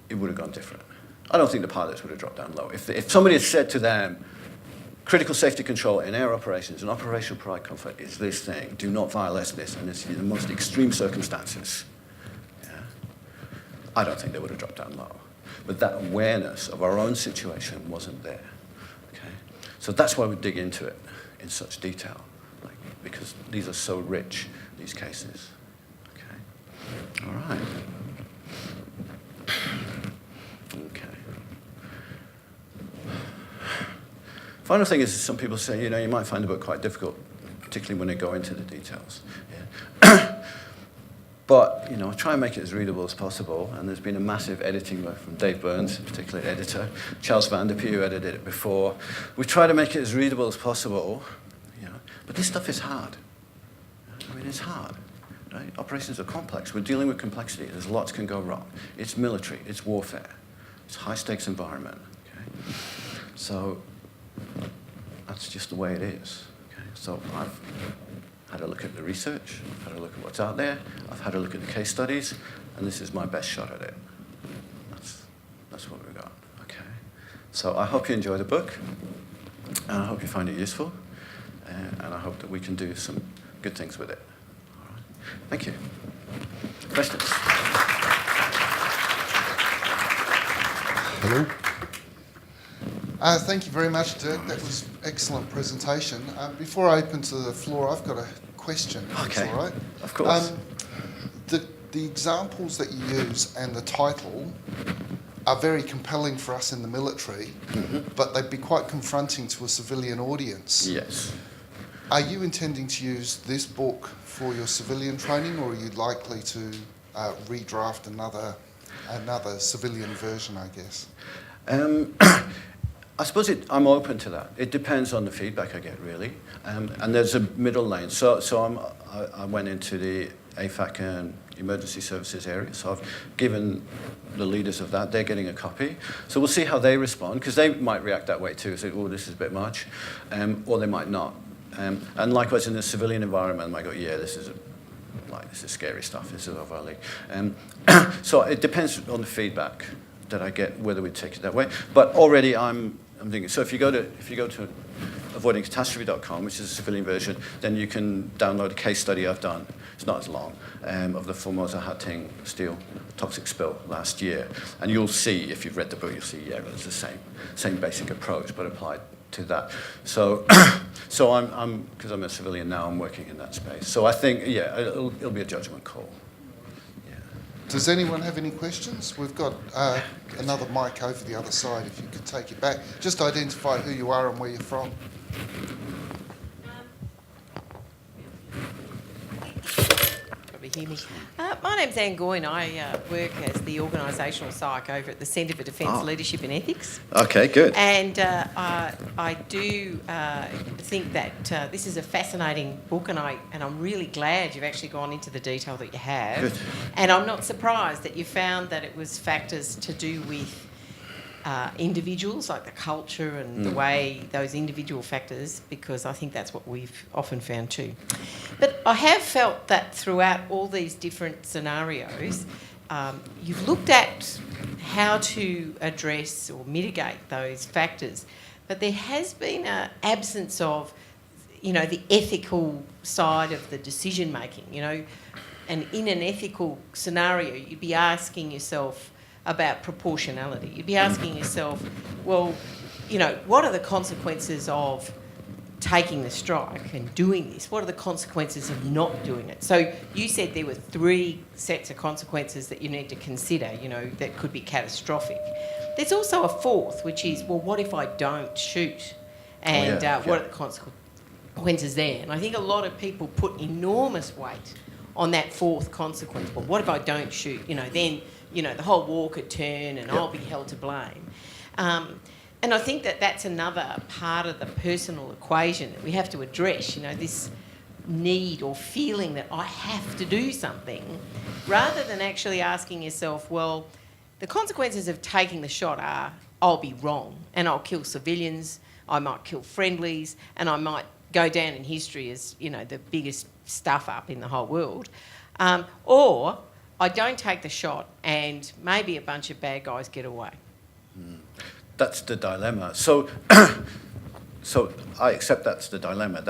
it would have gone different. I don't think the pilots would have dropped down low. If somebody had said to them, critical safety control in air operations and operational pride comfort is this thing, do not violate this, and it's in the most extreme circumstances, yeah, I don't think they would have dropped down low. But that awareness of our own situation wasn't there. Okay? So that's why we dig into it in such detail, like, because these are so rich, these cases. Okay? All right. Okay. Final thing is, some people say, you know, you might find the book quite difficult, particularly when they go into the details. Yeah. But, you know, try and make it as readable as possible. And there's been a massive editing work from Dave Burns, particularly editor, Charles Vanderpee, who edited it before. We try to make it as readable as possible, you know. But this stuff is hard. I mean, it's hard. Right? Operations are complex. We're dealing with complexity. There's lots can go wrong. It's military. It's warfare. It's a high-stakes environment. Okay? So that's just the way it is. Okay? So I've had a look at the research. I've had a look at what's out there. I've had a look at the case studies, and this is my best shot at it. That's what we've got. Okay. So I hope you enjoy the book, and I hope you find it useful, and I hope that we can do some good things with it. All right. Thank you. Questions? Hello. Thank you very much, Dirk. That was an excellent presentation. Before I open to the floor, I've got a question. Okay. That's all right. Of course. The examples that you use and the title are very compelling for us in the military, but they'd be quite confronting to a civilian audience. Yes. Are you intending to use this book for your civilian training, or are you likely to redraft another civilian version, I guess? I suppose I'm open to that. It depends on the feedback I get, really. And there's a middle lane. So I went into the AFAC and emergency services area. So I've given the leaders of that, they're getting a copy. So we'll see how they respond, because they might react that way too, say, oh, this is a bit much, or they might not. And likewise in the civilian environment, they might go, yeah, this is scary stuff, this is overly. So it depends on the feedback that I get, whether we take it that way. But already I'm thinking, so if you go to avoidingcatastrophe.com, which is a civilian version, then you can download a case study I've done. It's not as long, of the Formosa Hatting steel toxic spill last year. And you'll see, if you've read the book, you'll see, yeah, it's the same basic approach, but applied to that. So, I'm because I'm a civilian now, I'm working in that space. So I think, yeah, it'll be a judgment call. Does anyone have any questions? We've got another mic over the other side, if you could take it back. Just identify who you are and where you're from. Probably hear me. My name's Anne Goyne. I work as the organisational psych over at the Centre for Defence Leadership and Ethics. Okay, good. And I do think that this is a fascinating book, and I'm really glad you've actually gone into the detail that you have. Good. And I'm not surprised that you found that it was factors to do with individuals, like the culture and the way those individual factors, because I think that's what we've often found too. But I have felt that throughout all these different scenarios, you've looked at how to address or mitigate those factors, but there has been an absence of, you know, the ethical side of the decision making, you know. And in an ethical scenario, you'd be asking yourself about proportionality. You'd be asking yourself, well, you know, what are the consequences of taking the strike and doing this? What are the consequences of not doing it? So you said there were 3 sets of consequences that you need to consider, you know, that could be catastrophic. There's also a 4th, which is, well, what if I don't shoot? And what are the consequences there? And I think a lot of people put enormous weight on that 4th consequence. Well, what if I don't shoot? You know, then, you know, the whole war could turn and I'll be held to blame. And I think that that's another part of the personal equation that we have to address, you know, this need or feeling that I have to do something, rather than actually asking yourself, well, the consequences of taking the shot are I'll be wrong and I'll kill civilians, I might kill friendlies, and I might go down in history as, you know, the biggest stuff up in the whole world. Or I don't take the shot and maybe a bunch of bad guys get away. That's the dilemma. So, so I accept that's the dilemma.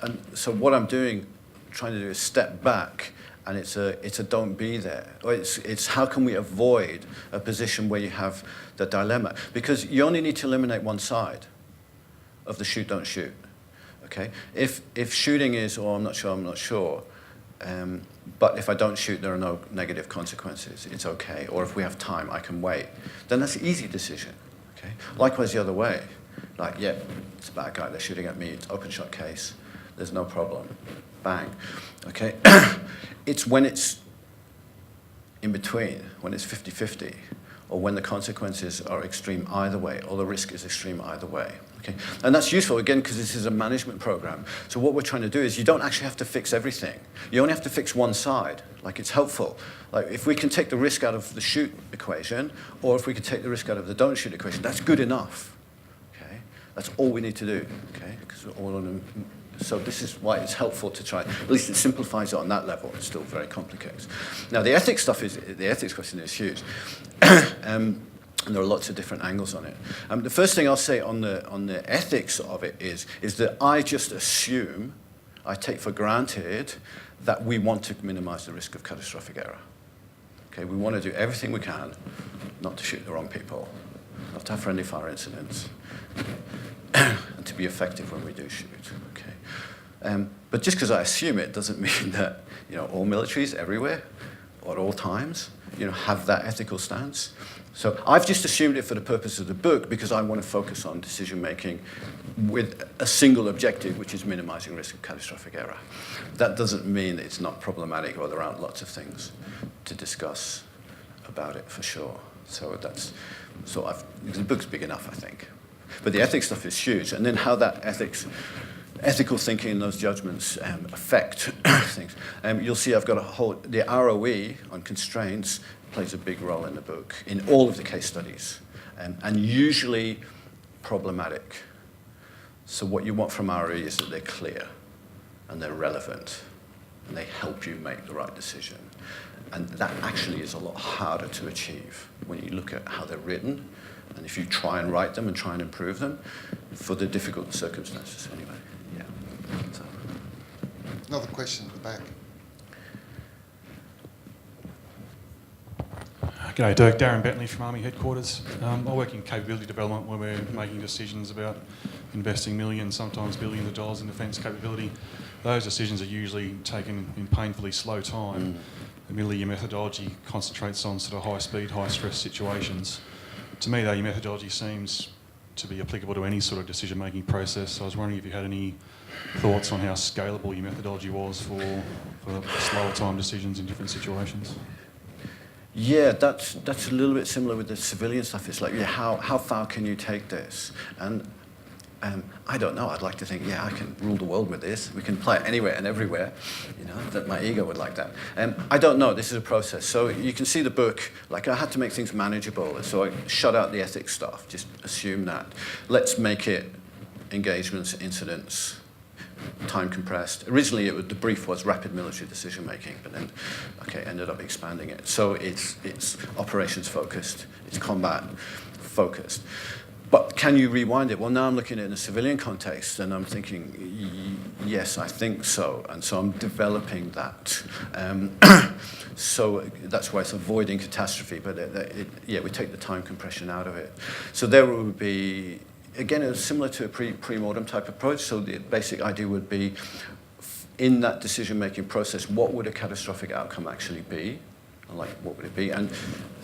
And so what I'm trying to do is step back, and it's a don't be there. Or it's how can we avoid a position where you have the dilemma? Because you only need to eliminate one side of the shoot, don't shoot. Okay? If shooting is, oh, I'm not sure, but if I don't shoot, there are no negative consequences, it's okay. Or if we have time, I can wait. Then that's an easy decision. Okay? Likewise, the other way. Like, yeah, it's a bad guy, they're shooting at me, it's open shot case, there's no problem. Bang. Okay? It's when it's in between, when it's 50-50, or when the consequences are extreme either way, or the risk is extreme either way. Okay? And that's useful, again, because this is a management program. So what we're trying to do is you don't actually have to fix everything. You only have to fix one side. Like, it's helpful. Like, if we can take the risk out of the shoot equation, or if we can take the risk out of the don't shoot equation, that's good enough. Okay? That's all we need to do. Okay? Because we're all on a... So this is why it's helpful to try, at least it simplifies it on that level. It's still very complicated. Now, the ethics question is huge. And there are lots of different angles on it. The first thing I'll say on the ethics of it is that I just assume, I take for granted, that we want to minimize the risk of catastrophic error. Okay, we want to do everything we can not to shoot the wrong people, not to have friendly fire incidents, and to be effective when we do shoot. Okay. But just because I assume it doesn't mean that, you know, all militaries everywhere or at all times, you know, have that ethical stance. So I've just assumed it for the purpose of the book because I want to focus on decision making with a single objective, which is minimizing risk of catastrophic error. That doesn't mean that it's not problematic, or there aren't lots of things to discuss about it for sure. So the book's big enough, I think. But the ethics stuff is huge, and then how that ethical thinking and those judgments affect things. You'll see I've got the ROE on constraints plays a big role in the book, in all of the case studies, and usually problematic. So what you want from ROE is that they're clear, and they're relevant, and they help you make the right decision. And that actually is a lot harder to achieve when you look at how they're written, and if you try and write them and try and improve them, for the difficult circumstances anyway. Yeah. So. Another question at the back. G'day, Dirk. Darren Bentley from Army Headquarters. I work in capability development where we're making decisions about investing millions, sometimes billions of dollars in defence capability. Those decisions are usually taken in painfully slow time. Admittedly, your methodology concentrates on sort of high-speed, high-stress situations. To me, though, your methodology seems to be applicable to any sort of decision-making process. So I was wondering if you had any thoughts on how scalable your methodology was for slower time decisions in different situations. Yeah, that's a little bit similar with the civilian stuff. It's like, yeah, how far can you take this? And I don't know. I'd like to think, yeah, I can rule the world with this. We can apply it anywhere and everywhere. You know, that my ego would like that. I don't know. This is a process. So you can see the book. Like, I had to make things manageable. So I shut out the ethics stuff. Just assume that. Let's make it engagements, incidents, time compressed. Originally, the brief was rapid military decision making, but then, ended up expanding it. So it's operations focused. It's combat focused. But can you rewind it? Well, now I'm looking at it in a civilian context, and I'm thinking, yes, I think so. And so I'm developing that. So that's why it's avoiding catastrophe. But we take the time compression out of it. So there would be, again, it's similar to a pre-mortem type approach. So the basic idea would be, in that decision-making process, what would a catastrophic outcome actually be? Like, what would it be? And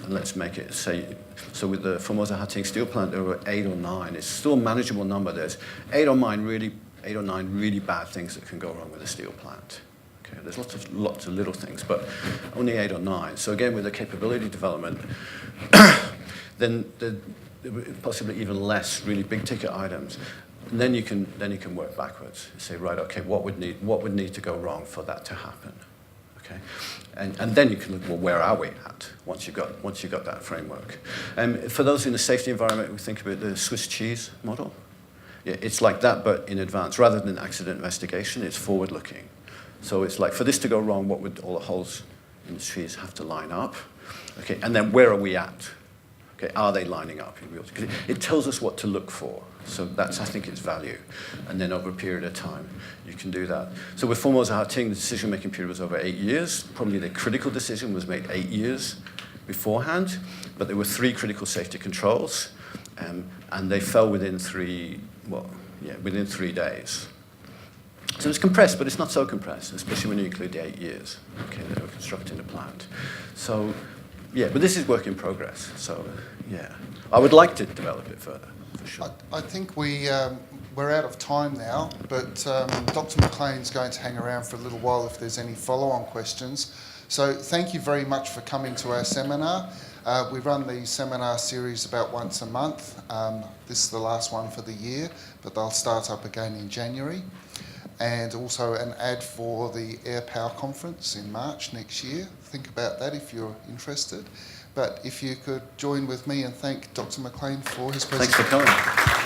let's make it, say, so with the Formosa Hatting steel plant, there were 8 or 9. It's still a manageable number. There's 8 or 9 really bad things that can go wrong with a steel plant. Okay, there's lots of little things, but only 8 or 9. So again, with the capability development, then possibly even less really big ticket items. And then you can work backwards. Say, right, okay, what would need to go wrong for that to happen? Okay, and then you can look, well, where are we at once you've got that framework? For those in the safety environment, we think about the Swiss cheese model. It's like that, but in advance. Rather than accident investigation, it's forward-looking. So it's like, for this to go wrong, what would all the holes in the trees have to line up? Okay, and then where are we at? Okay, are they lining up? Because it tells us what to look for. So that's, I think, its value. And then over a period of time, you can do that. So with Formosa Harting, the decision-making period was over 8 years. Probably the critical decision was made 8 years beforehand, but there were 3 critical safety controls, and they fell within 3 days. So it's compressed, but it's not so compressed, especially when you include the 8 years, okay, that we're constructing the plant. So, yeah, but this is work in progress. So, yeah, I would like to develop it further, for sure. I think we're out of time now, but Dr Maclean's going to hang around for a little while if there's any follow-on questions. So thank you very much for coming to our seminar. We run these seminar series about once a month. This is the last one for the year, but they'll start up again in January. And also an ad for the Air Power Conference in March next year. Think about that if you're interested. But if you could join with me and thank Dr Maclean for his presentation. Thanks for coming.